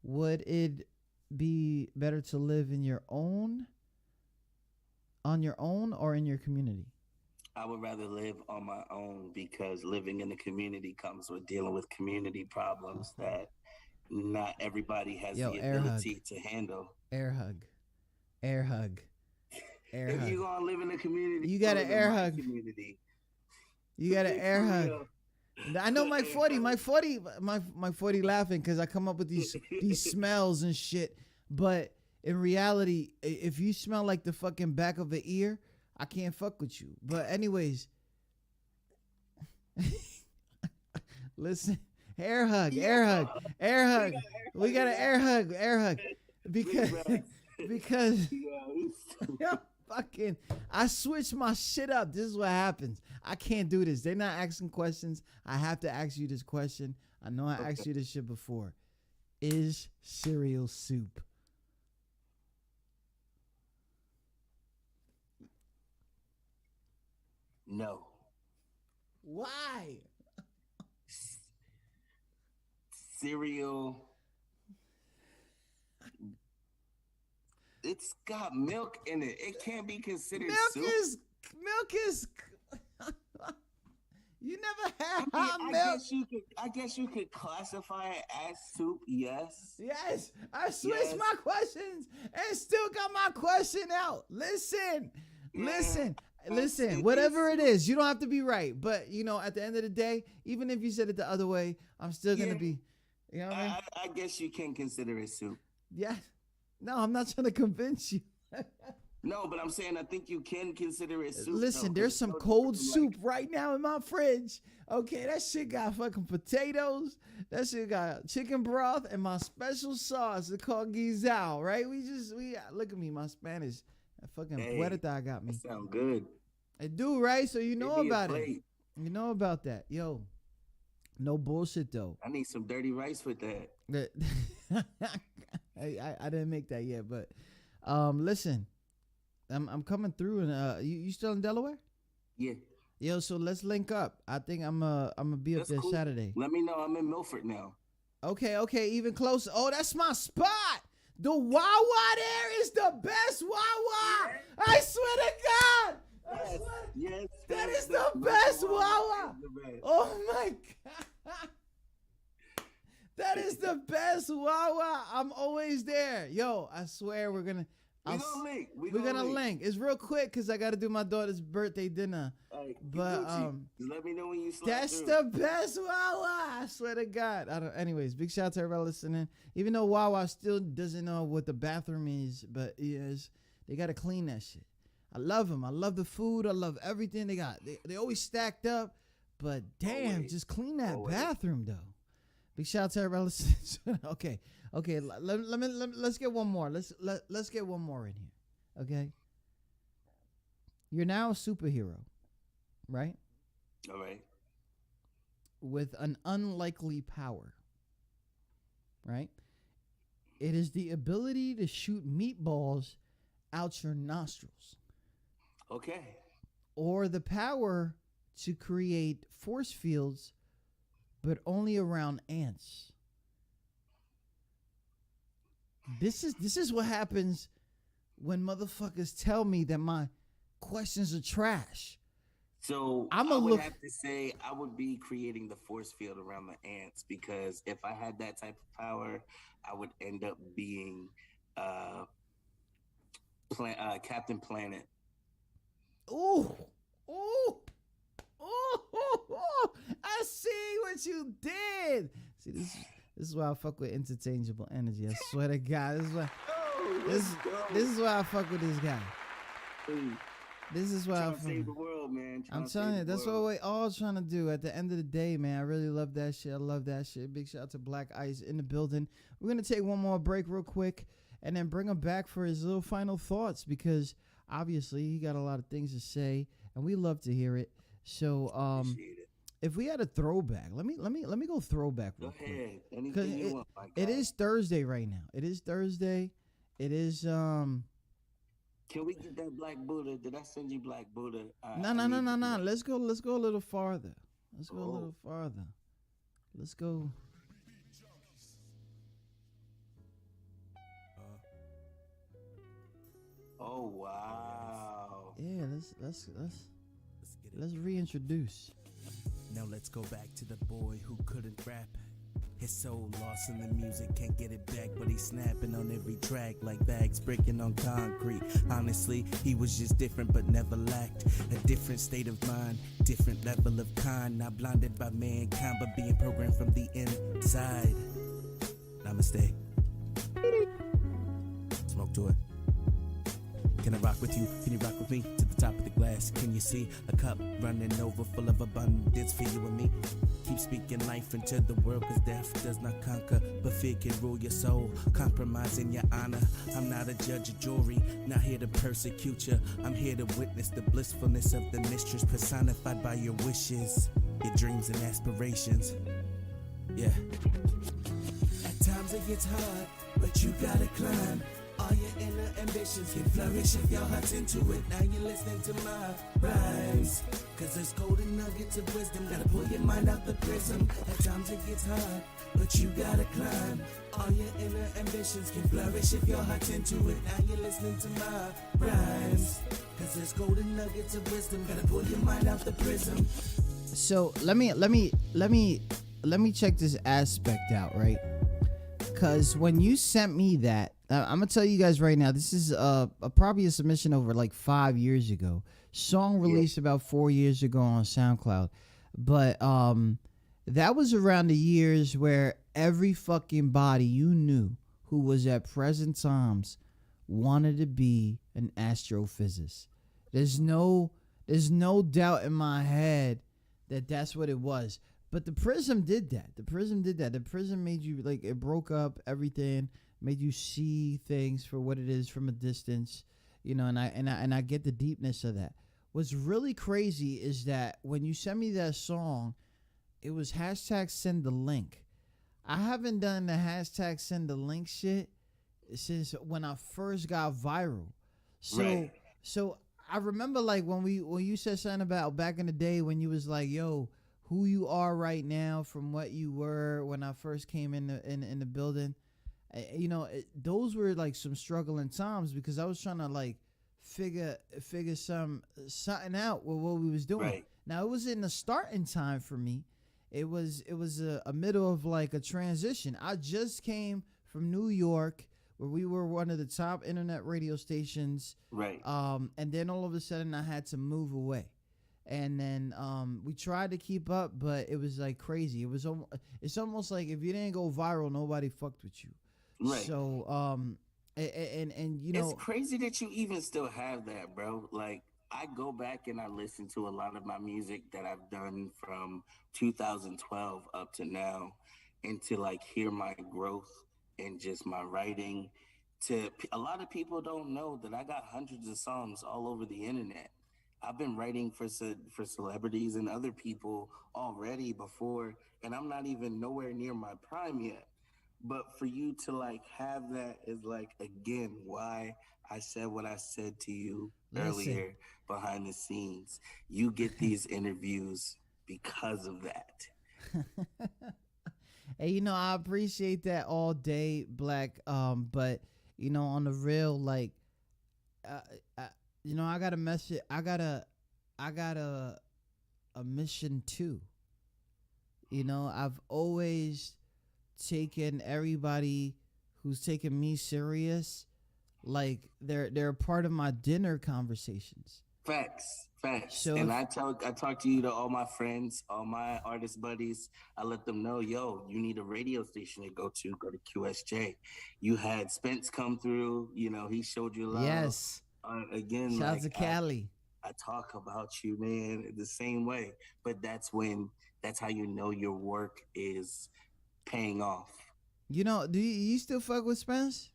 would it be better to live on your own or in your community? I would rather live on my own because living in the community comes with dealing with community problems that not everybody has the ability to handle. Air hug. If you're gonna live in the community, you got an air hug. Community. You got an air hug. I know my 40 laughing because I come up with these smells and shit. But in reality, if you smell like the fucking back of an ear, I can't fuck with you. But anyways, listen, Air hug, Yeah. air hug, air hug. We got an air hug, air hug. Because because fucking I switched my shit up. This is what happens. I can't do this. They're not asking questions. I have to ask you this question. I know I asked you this shit before. Is cereal soup? No. Why? Cereal. It's got milk in it. It can't be considered soup. Milk is you never had I mean, hot I milk. guess you could classify it as soup, yes. Yes, I switched Yes. my questions and still got my question out. Listen. Whatever it is, you don't have to be right. But you know, at the end of the day, even if you said it the other way, I'm still gonna be. You know what I mean? I guess you can consider it soup. Yeah. No, I'm not trying to convince you. No, but I'm saying I think you can consider it soup. Listen, though, there's 'cause some it's so cold different, soup right now in my fridge. Okay, that shit got fucking potatoes. That shit got chicken broth and my special sauce. It's called guisao, right? We look at me, my Spanish. That fucking puerta got me. That sound good. I do, right? So you know Give me a about it. plate. You know about that. Yo, no bullshit though. I need some dirty rice with that. I didn't make that yet, but listen, I'm coming through, and you still in Delaware? Yeah. Yo, so let's link up. I think I'm gonna be up That's there cool. Saturday. Let me know. I'm in Milford now. Okay, even closer. Oh, that's my spot. The Wawa there is the best Wawa. I swear to God. Yes. That is the best Wawa. Oh my God. That is the best Wawa. I'm always there. Yo, I swear we're gonna link. We're gonna link. It's real quick because I gotta do my daughter's birthday dinner. Right, but just let me know when you slide that's through. the best Wawa. I swear to God. Anyways, big shout out to everybody listening. Even though Wawa still doesn't know what the bathroom is, but they gotta clean that shit. I love them. I love the food. I love everything they got. They always stacked up, but damn, just clean that bathroom though. Big shout out to everybody listening. Okay. Let's get one more. Let's get one more in here. Okay. You're now a superhero, right? All right. With an unlikely power, right? It is the ability to shoot meatballs out your nostrils. Okay. Or the power to create force fields, but only around ants. This is what happens when motherfuckers tell me that my questions are trash. So I would have to say I would be creating the force field around the ants, because if I had that type of power, I would end up being Captain Planet. Ooh. I see what you did. See, this is why I fuck with interchangeable energy. I swear to God, this is why I fuck with this guy. This is why I save the world, man. I'm telling you, that's what we all trying to do. At the end of the day, man, I really love that shit. I love that shit. Big shout out to Black I.C.E in the building. We're gonna take one more break real quick, and then bring him back for his little final thoughts, because obviously he got a lot of things to say, and we love to hear it. So, if we had a throwback, let me go throwback real quick. Go ahead. Anything you want, my guy. It is Thursday right now. It is Thursday. It is Can we get that Black Buddha? Did I send you Black Buddha? No. Let's go a little farther. Let's go a little farther. Let's go. Oh wow. Yeah, let's reintroduce. Now let's go back to the boy who couldn't rap. His soul lost in the music, can't get it back, but he's snapping on every track like bags breaking on concrete. Honestly, he was just different but never lacked a different state of mind, different level of kind, not blinded by mankind but being programmed from the inside. Namaste. Smoke to it. Can I rock with you? Can you rock with me? To the top of the glass. Can you see a cup running over full of abundance for you and me? Keep speaking life into the world, cause death does not conquer, but fear can rule your soul, compromising your honor. I'm not a judge or jury, not here to persecute you. I'm here to witness the blissfulness of the mistress, personified by your wishes, your dreams and aspirations. Yeah. At times it gets hard, but you gotta climb. All your inner ambitions can flourish if your heart's into it. Now you're listening to my rhymes, cause there's golden nuggets of wisdom. Gotta pull your mind out the prism. At times it gets hard, but you gotta climb. All your inner ambitions can flourish if your heart's into it. Now you're listening to my rhymes, cause there's golden nuggets of wisdom. Gotta pull your mind out the prism. So let me check this aspect out, right? Because when you sent me that, I'm gonna tell you guys right now, this is probably a submission over like 5 years ago. Song released about 4 years ago on SoundCloud, but that was around the years where every fucking body you knew who was at present times wanted to be an astrophysicist. There's no doubt in my head that that's what it was. But the Prism did that. The Prism made you, like, it broke up everything, made you see things for what it is from a distance, you know. And I get the deepness of that. What's really crazy is that when you sent me that song, it was hashtag send the link. I haven't done the hashtag send the link shit since when I first got viral. So I remember, like, when you said something about back in the day when you was like, yo, who you are right now from what you were when I first came in the building. You know, those were like some struggling times because I was trying to like figure something out with what we was doing. Right. Now it was in the starting time for me. It was a middle of like a transition. I just came from New York, where we were one of the top internet radio stations. Right. And then all of a sudden I had to move away. And then we tried to keep up, but it was like crazy. It's almost like if you didn't go viral, nobody fucked with you. Right. So and you know, it's crazy that you even still have that, bro. Like, I go back and I listen to a lot of my music that I've done from 2012 up to now, and to like hear my growth and just my writing. A lot of people don't know that I got hundreds of songs all over the internet. I've been writing for celebrities and other people already before, and I'm not even nowhere near my prime yet. But for you to like have that is like, again, why I said what I said to you listen. earlier behind the scenes. You get these interviews because of that. Hey, you know, I appreciate that all day, Black. But you know, on the real, like, you know, I got a message. I got a mission too. You know, I've always taken everybody who's taken me serious, like they're a part of my dinner conversations. Facts. So And I talk to you to all my friends, all my artist buddies. I let them know, yo, you need a radio station to go to QSJ. You had Spence come through, you know, he showed you love. yes, Again, shout out like to Cali. I talk about you, man, the same way. But that's how you know your work is paying off. You know, do you still fuck with Spence?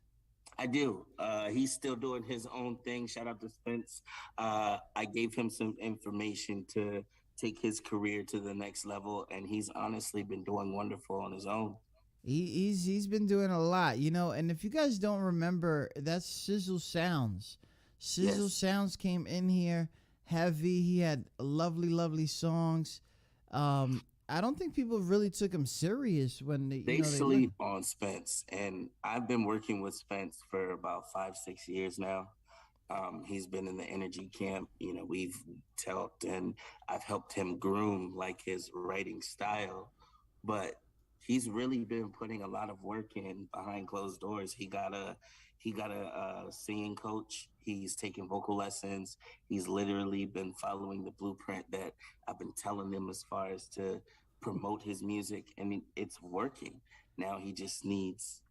I do. He's still doing his own thing. Shout out to Spence. I gave him some information to take his career to the next level, and he's honestly been doing wonderful on his own. He's been doing a lot, you know. And if you guys don't remember, that's Sizzle Sounds. Sizzle Yes. Sounds came in here heavy. He had lovely songs. I don't think people really took him serious when They sleep on Spence, and I've been working with Spence for about 5-6 years now. He's been in the energy camp. You know, we've talked, and I've helped him groom like his writing style. But he's really been putting a lot of work in behind closed doors. He got a singing coach. He's taking vocal lessons. He's literally been following the blueprint that I've been telling him as far as to promote his music. I mean, it's working. Now he just needs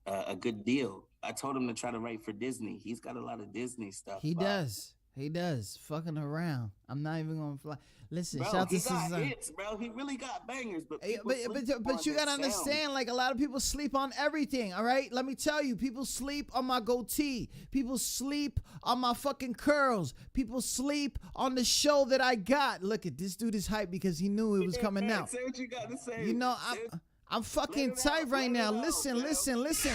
a good deal. I told him to try to write for Disney. He's got a lot of Disney stuff. he does. He does fucking around. I'm not even gonna fly. Listen, Bro, shout to he got Sister. hits, bro. He really got bangers, but Eh, people sleep but on you the gotta sound. understand, like a lot of people sleep on everything. All right, let me tell you, people sleep on my goatee. People sleep on my fucking curls. People sleep on the show that I got. Look at this dude is hype because he knew it was coming out. Say what you got to say. You know, Say I'm let fucking it tight out, right let now. it out, Listen, fam. listen, listen.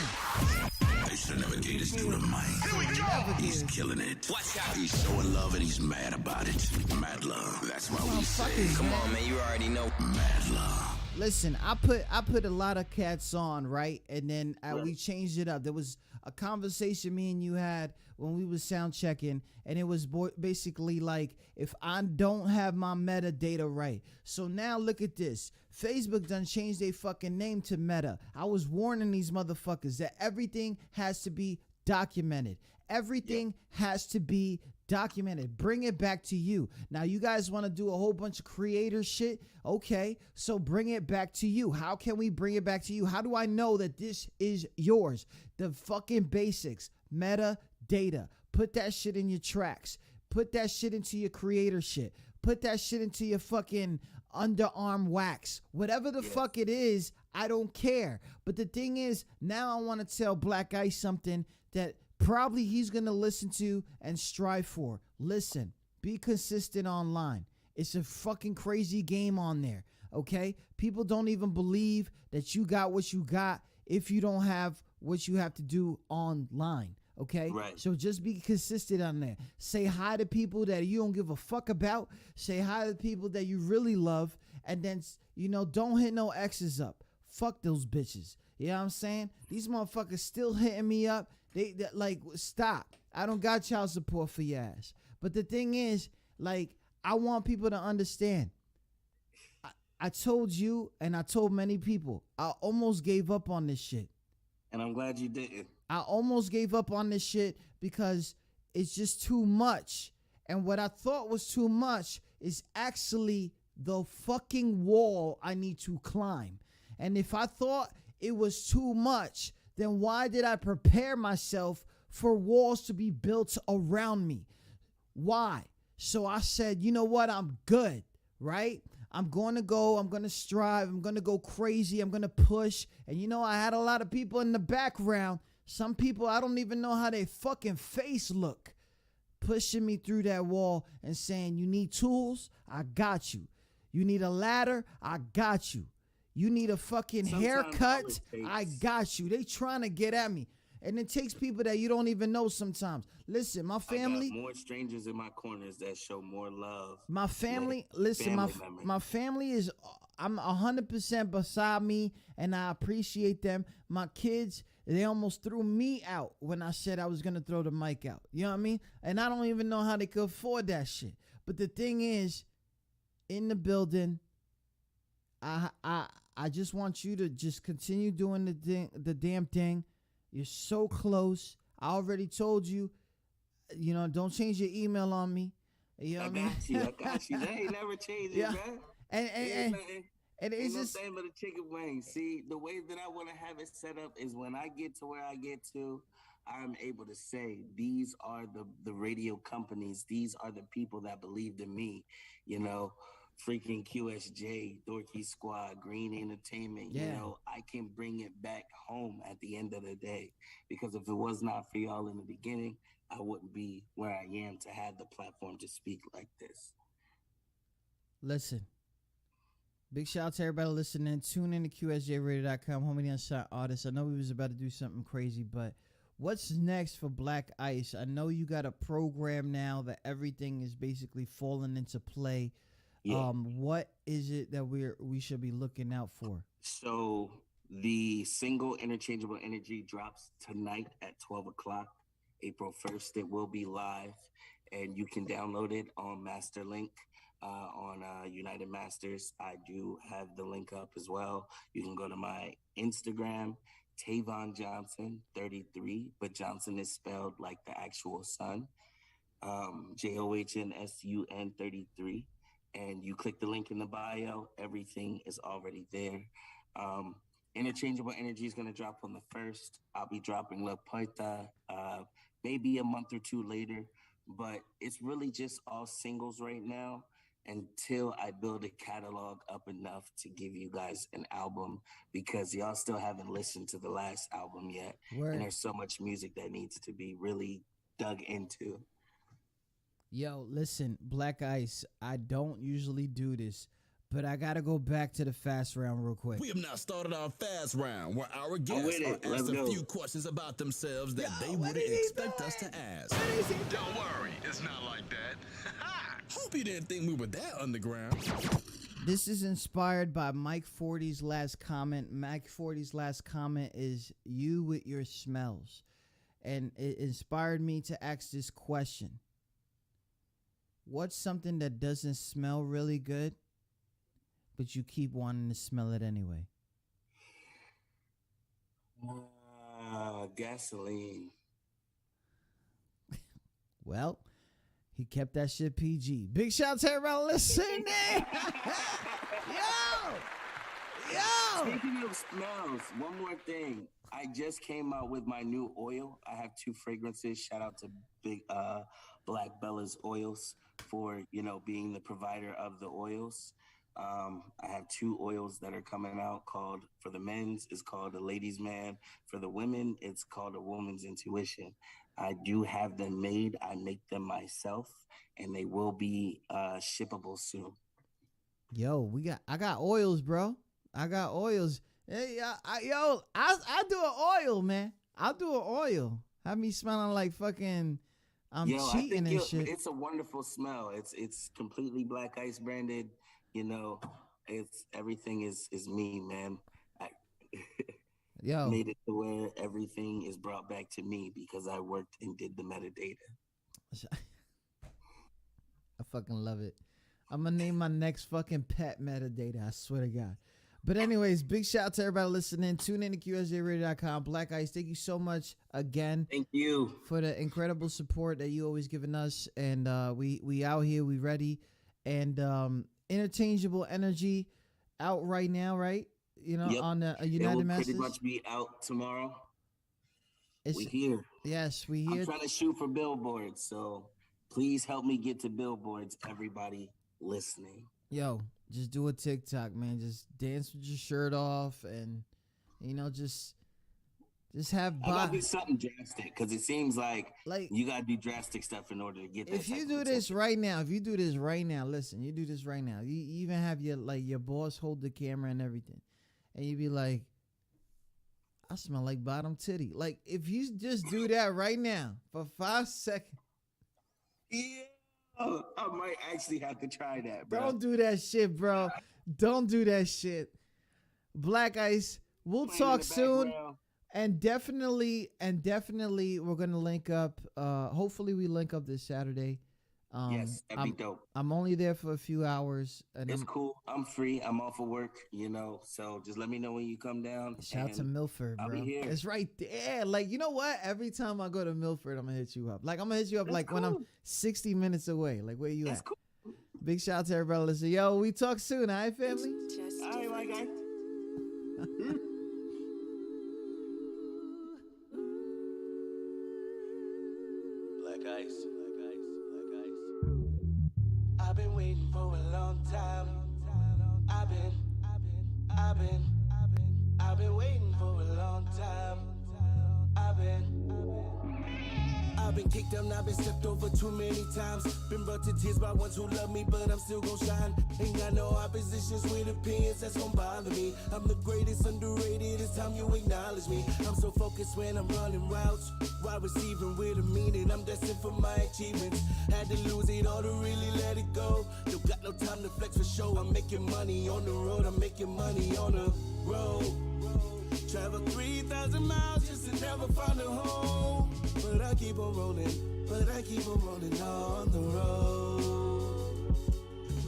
They should never gave this dude a mic. He's killing it. He's showing love and he's mad about it. Mad love. That's why we say, Motherfuckers, come man. on, man, you already know. Mad love. Listen, I put a lot of cats on, right? And then we changed it up. There was a conversation me and you had when we was sound checking, and it was basically like, if I don't have my metadata right. So now look at this. Facebook done changed their fucking name to Meta. I was warning these motherfuckers that everything has to be documented. Everything has to be documented. Bring it back to you. Now you guys want to do a whole bunch of creator shit. Okay, so bring it back to you. How can we bring it back to you? How do I know that this is yours? The fucking basics. Metadata. Put that shit in your tracks. Put that shit into your creator shit. Put that shit into your fucking underarm wax. Whatever the fuck it is, I don't care. But the thing is, now I want to tell Black I.C.E something that probably he's going to listen to and strive for. Listen, be consistent online. It's a fucking crazy game on there, okay? People don't even believe that you got what you got if you don't have what you have to do online, okay? Right. So just be consistent on there. Say hi to people that you don't give a fuck about. Say hi to people that you really love. And then, you know, don't hit no X's up. Fuck those bitches. You know what I'm saying? These motherfuckers still hitting me up. They like, stop. I don't got child support for your ass. But the thing is, like, I want people to understand. I told you, and I told many people, I almost gave up on this shit. And I'm glad you didn't. I almost gave up on this shit because it's just too much. And what I thought was too much is actually the fucking wall I need to climb. And if I thought it was too much, then why did I prepare myself for walls to be built around me? Why? So I said, you know what? I'm good, right? I'm going to go. I'm going to strive. I'm going to go crazy. I'm going to push. And you know, I had a lot of people in the background. Some people, I don't even know how their fucking face look, pushing me through that wall and saying, you need tools? I got you. You need a ladder? I got you. You need a fucking haircut? I got you. They trying to get at me. And it takes people that you don't even know sometimes. Listen, my family. I got more strangers in my corners that show more love. My family, listen, my family is, I'm 100% beside me, and I appreciate them. My kids, they almost threw me out when I said I was going to throw the mic out. You know what I mean? And I don't even know how they could afford that shit. But the thing is, in the building, I just want you to just continue doing the damn thing. You're so close. I already told you, you know, don't change your email on me. You know what I mean? I got you. They ain't never changing, Yeah. man. And it's Ain't just no thing but a chicken wing. See, the way that I want to have it set up is when I get to where I get to, I'm able to say these are the radio companies. These are the people that believed in me. You know, freaking QSJ, Dorky Squad, Green Entertainment. Yeah. You know, I can bring it back home at the end of the day. Because if it was not for y'all in the beginning, I wouldn't be where I am to have the platform to speak like this. listen. Big shout out to everybody listening. Tune in to QSJRadio.com, home of the unsigned artists. I know we was about to do something crazy, but what's next for Black I.C.E? I know you got a program now that everything is basically falling into play. Yeah. What is it that we should be looking out for? So the single Interchangeable Energy drops tonight at 12 o'clock, April 1st. It will be live, and you can download it on Masterlink on United Masters. I do have the link up as well. You can go to my Instagram, Tavon Johnson 33, but Johnson is spelled like the actual sun, JOHNSUN 33. And you click the link in the bio. Everything is already there. Interchangeable Energy is going to drop on the 1st. I'll be dropping La Puerta maybe a month or two later. but it's really just all singles right now until I build a catalog up enough to give you guys an album, because y'all still haven't listened to the last album yet. Word. And there's so much music that needs to be really dug into. Yo, listen, Black Ice, I don't usually do this, but I gotta go back to the fast round real quick. We have now started our fast round, where our guests are asked a few questions about themselves that they wouldn't expect us to ask. Don't worry, it's not like that. Hope you didn't think we were that underground. This is inspired by Mike Forty's last comment. Mike Forty's last comment is "you with your smells," and it inspired me to ask this question: what's something that doesn't smell really good, but you keep wanting to smell it anyway? Gasoline. Well, he kept that shit PG. Big shout out to everybody listening. Yo! Speaking of smells, one more thing. I just came out with my new oil. I have 2 fragrances. Shout out to Big Black Bella's Oils for, being the provider of the oils. I have 2 oils that are coming out called, for the men's, it's called a ladies' man. For the women, it's called a woman's intuition. I do have them made. I make them myself, and they will be shippable soon. Yo, I got oils, bro. I got oils. Hey, I do an oil, man. I'll do an oil. Have me smelling like fucking cheating and shit. It's a wonderful smell. It's completely Black Ice branded. It's everything is me, man. I made it to where everything is brought back to me because I worked and did the metadata. I fucking love it. I'm gonna name my next fucking pet metadata. I swear to God. But anyways, big shout out to everybody listening. Tune in to QSJRadio.com. Black Ice, thank you so much again. Thank you for the incredible support that you always given us. And we out here, we ready. And Interchangeable Energy out right now, right? Yep. On the United Masters. Pretty much be out tomorrow. We here. Yes, we here. I'm trying to shoot for billboards, so please help me get to billboards, everybody listening. Yo, just do a TikTok, man. Just dance with your shirt off and, just have I gotta do something drastic because it seems like you gotta do drastic stuff in order to get that. If you do this right now, listen, you do this right now. You even have your boss hold the camera and everything. And you be like, I smell like bottom titty. Like, if you just do that right now for 5 seconds. Yeah. I might actually have to try that, bro. Don't do that shit, bro. Don't do that shit. Black Ice, we'll talk soon. And definitely we're gonna link up. Hopefully we link up this Saturday. Yes, that'd be dope. I'm only there for a few hours. And it's cool. I'm free. I'm off of work, so just let me know when you come down. Shout out to Milford, bro. I'll be here. It's right there. Like, you know what? Every time I go to Milford, I'm gonna hit you up. Like, I'm gonna hit you up when I'm 60 minutes away. Like, where you at? Cool. Big shout out to everybody listening. Yo, we talk soon, all right, family? All right, my guy. Black Ice. I've been waiting for a long time. I've been waiting for a long time. I've been kicked down, I've been stepped over too many times. Been brought to tears by ones who love me, but I'm still gon' shine. Ain't got no oppositions with opinions that's gon' bother me. I'm the greatest, underrated, it's time you acknowledge me. I'm so focused when I'm running routes. Wide receiving with a meaning, I'm destined for my achievements. Had to lose it all to really let it go. Don't got no time to flex for show. I'm making money on the road, I'm making money on the road. Travel 3,000 miles just to never find a home. But I keep on rolling on the road.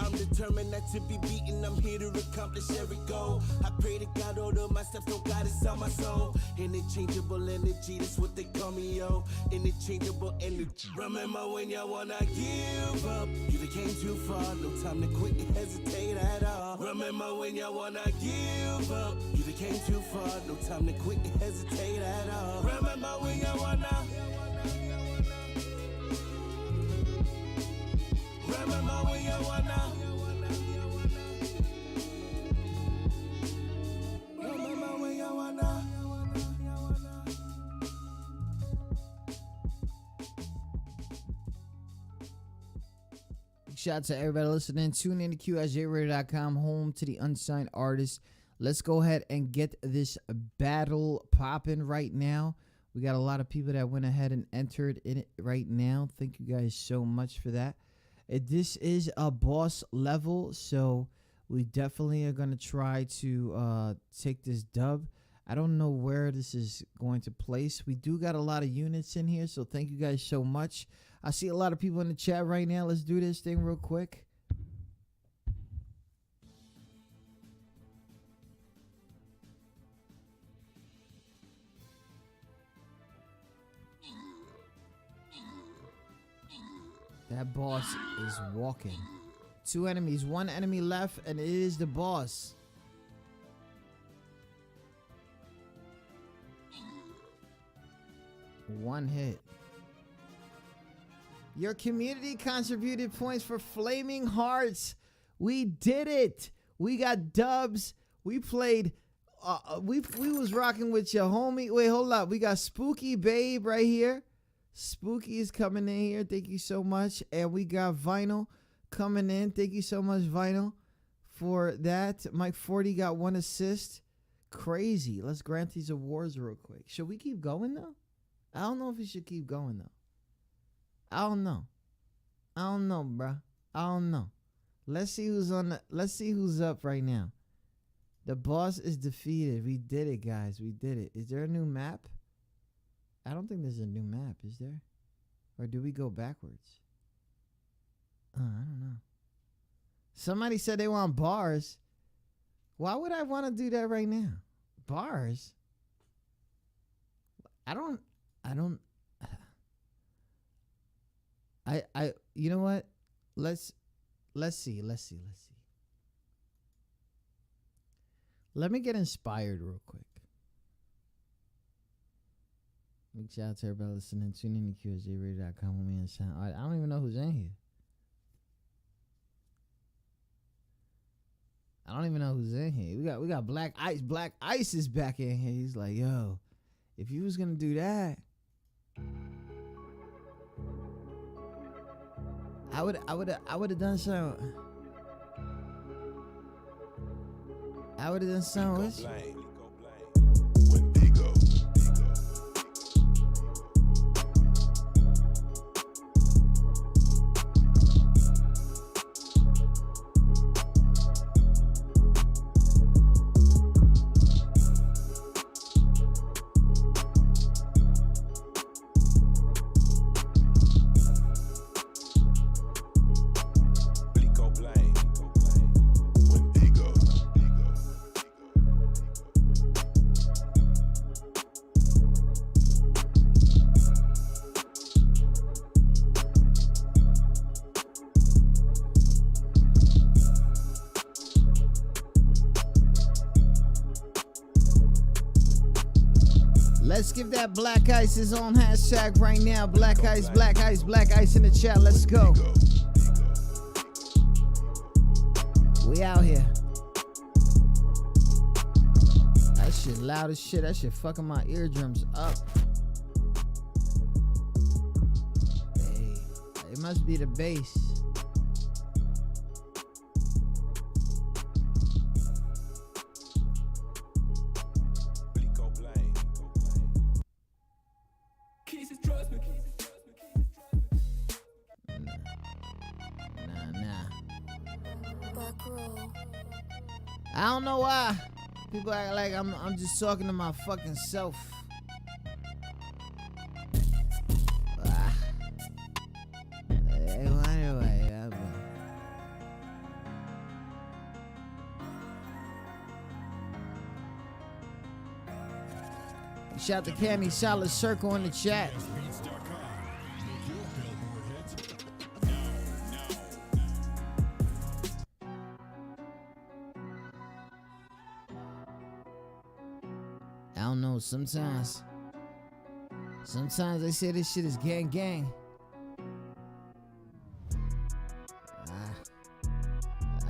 I'm determined not to be beaten, I'm here to accomplish every goal. I pray to God, order my steps, no God is on my soul. Interchangeable energy, that's what they call me, yo. Interchangeable energy. Remember when y'all wanna give up, you done came too far, no time to quit and hesitate at all. Remember when y'all wanna give up, you done came too far, no time to quit and hesitate at all. Remember when y'all wanna shout out to everybody listening. Tune in to QSJRadio.com, home to the unsigned artists. Let's go ahead and get this battle popping right now. We got a lot of people that went ahead and entered in it right now. Thank you guys so much for that. This is a boss level, so we definitely are going to try to take this dub. I don't know where this is going to place. We do got a lot of units in here, so thank you guys so much. I see a lot of people in the chat right now. Let's do this thing real quick. That boss is walking. 2 enemies, 1 enemy left, and it is the boss. One hit. Your community contributed points for Flaming Hearts. We did it. We got dubs. We played. We was rocking with your homie. Wait, hold up. We got Spooky Babe right here. Spooky is coming in here. Thank you so much. And we got Vinyl coming in. Thank you so much, Vinyl, for that. Mike 40 got 1 assist. Crazy. Let's grant these awards real quick. Should we keep going though? I don't know if we should keep going though. I don't know, bruh. I don't know. Let's see who's on the. Let's see who's up right now. The boss is defeated. We did it, guys. We did it. Is there a new map? I don't think there's a new map, is there? Or do we go backwards? I don't know. Somebody said they want bars. Why would I want to do that right now? Bars? You know what? Let's see. Let me get inspired real quick. Big shout out to everybody listening. Tune in to QSJRadio.com with me and sound. I don't even know who's in here. I don't even know who's in here. We got Black I.C.E. Black I.C.E. is back in here. He's like, yo, if you was gonna do that, I would have done something. I would have done something. Let's give that Black Ice his own hashtag right now. Black Ice, Black Ice, Black Ice in the chat. Let's go. We out here. That shit loud as shit. That shit fucking my eardrums up. Hey, it must be the bass. I don't know why people act like I'm just talking to my fucking self. Anyway, shout out to Cammy Solid Circle in the chat. I don't know, sometimes they say this shit is gang gang.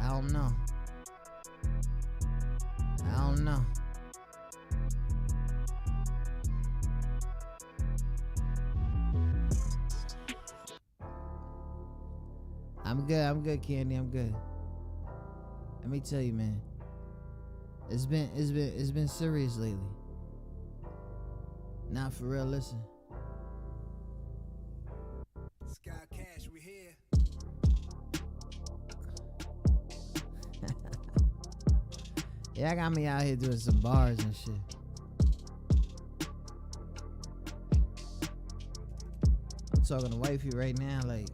I don't know. I'm good, Candy. I'm good. Let me tell you, man. It's been serious lately. Not for real. Listen. Sky Cash, we here. Yeah, I got me out here doing some bars and shit. I'm talking to wifey right now, like.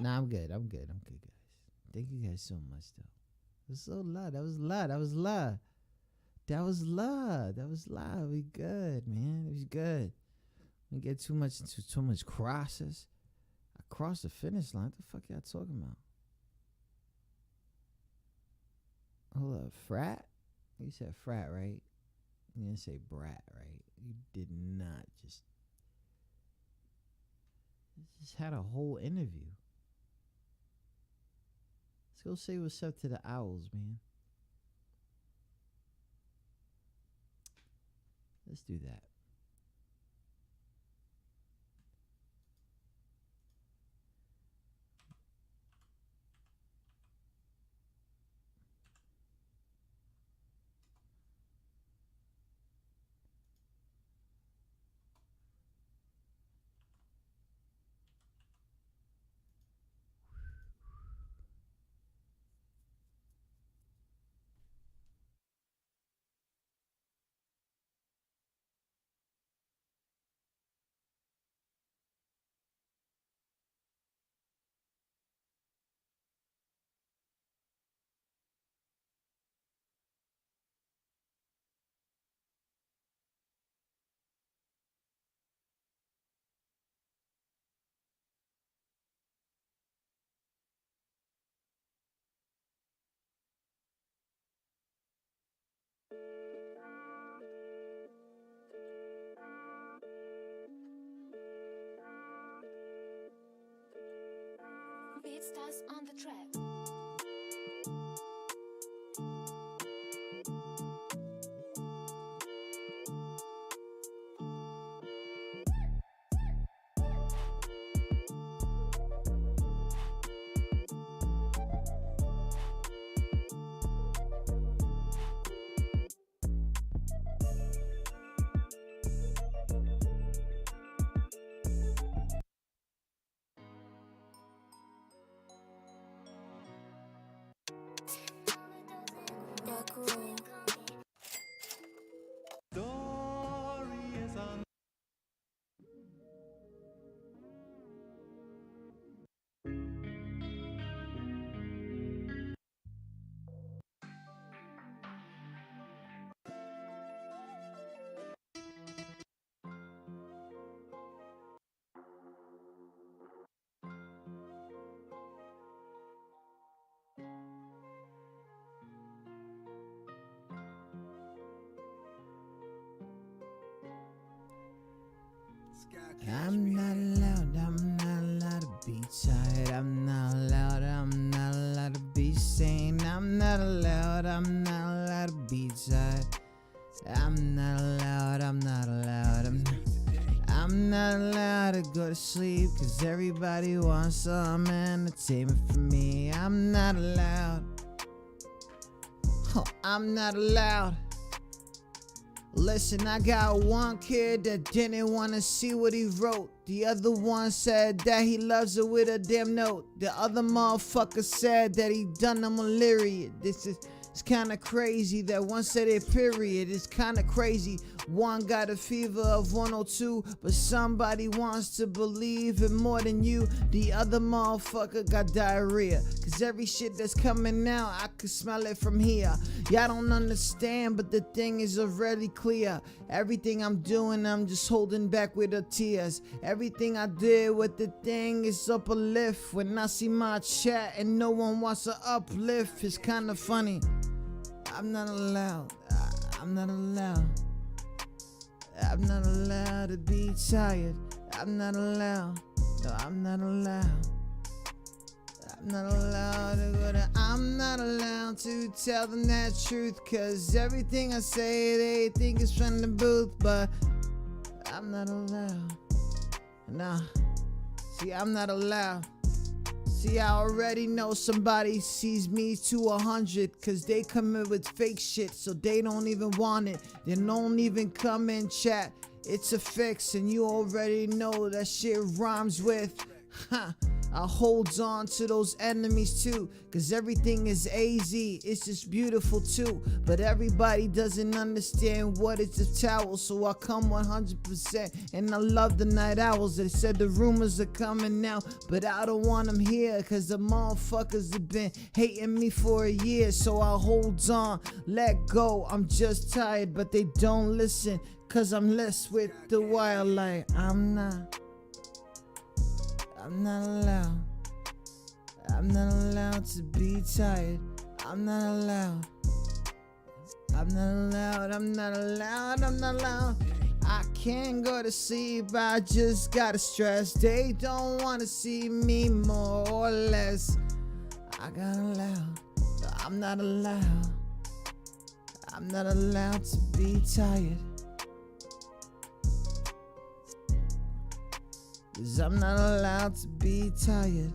Nah, I'm good, guys. Thank you guys so much, though. It was so loud. That was loud. We good, man. It was good. We get too much into too much crosses. I crossed the finish line. What the fuck y'all talking about? Hold up, frat? You said frat, right? You didn't say brat, right? You did not just had a whole interview. Let's go say what's up to the owls, man. Let's do that. Beatstars on the track. Black I.C.E. I'm not allowed to be tired. I'm not allowed to be sane. I'm not allowed to be tired. I'm not allowed to go to sleep, cause everybody wants some entertainment from me. I'm not allowed. I'm not allowed. Listen, I got one kid that didn't want to see what he wrote. The other one said that he loves her with a damn note. The other motherfucker said that he done him a lyric. This is It's kinda crazy that one said it period. It's kinda crazy. One got a fever of 102, but somebody wants to believe in more than you. The other motherfucker got diarrhea. Cause every shit that's coming out, I can smell it from here. Y'all don't understand, but the thing is already clear. Everything I'm doing, I'm just holding back with the tears. Everything I did with the thing is up a lift. When I see my chat and no one wants to uplift, it's kinda funny. I'm not allowed. I'm not allowed. I'm not allowed to be tired. I'm not allowed. No, I'm not allowed. I'm not allowed to go to. I'm not allowed to tell them that truth. Cause everything I say, they think it's from the booth. But I'm not allowed. Nah. See, I'm not allowed. See, I already know somebody sees me to 100. Cause they come in with fake shit, so they don't even want it. They don't even come in chat. It's a fix, and you already know that shit rhymes with. I hold on to those enemies too. Cause everything is AZ, it's just beautiful too. But everybody doesn't understand what it's a towel. So I come 100%. And I love the night owls. They said the rumors are coming now, but I don't want them here. Cause the motherfuckers have been hating me for a year. So I hold on, let go. I'm just tired, but they don't listen. Cause I'm less with the wildlife. I'm not allowed. I'm not allowed to be tired. I'm not allowed. I'm not allowed. I'm not allowed. I'm not allowed. I can't go to sleep. I just gotta stress. They don't wanna see me more or less. I got allowed. I'm not allowed. I'm not allowed to be tired. Cause I'm not allowed to be tired.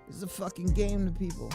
It's a fucking game to people.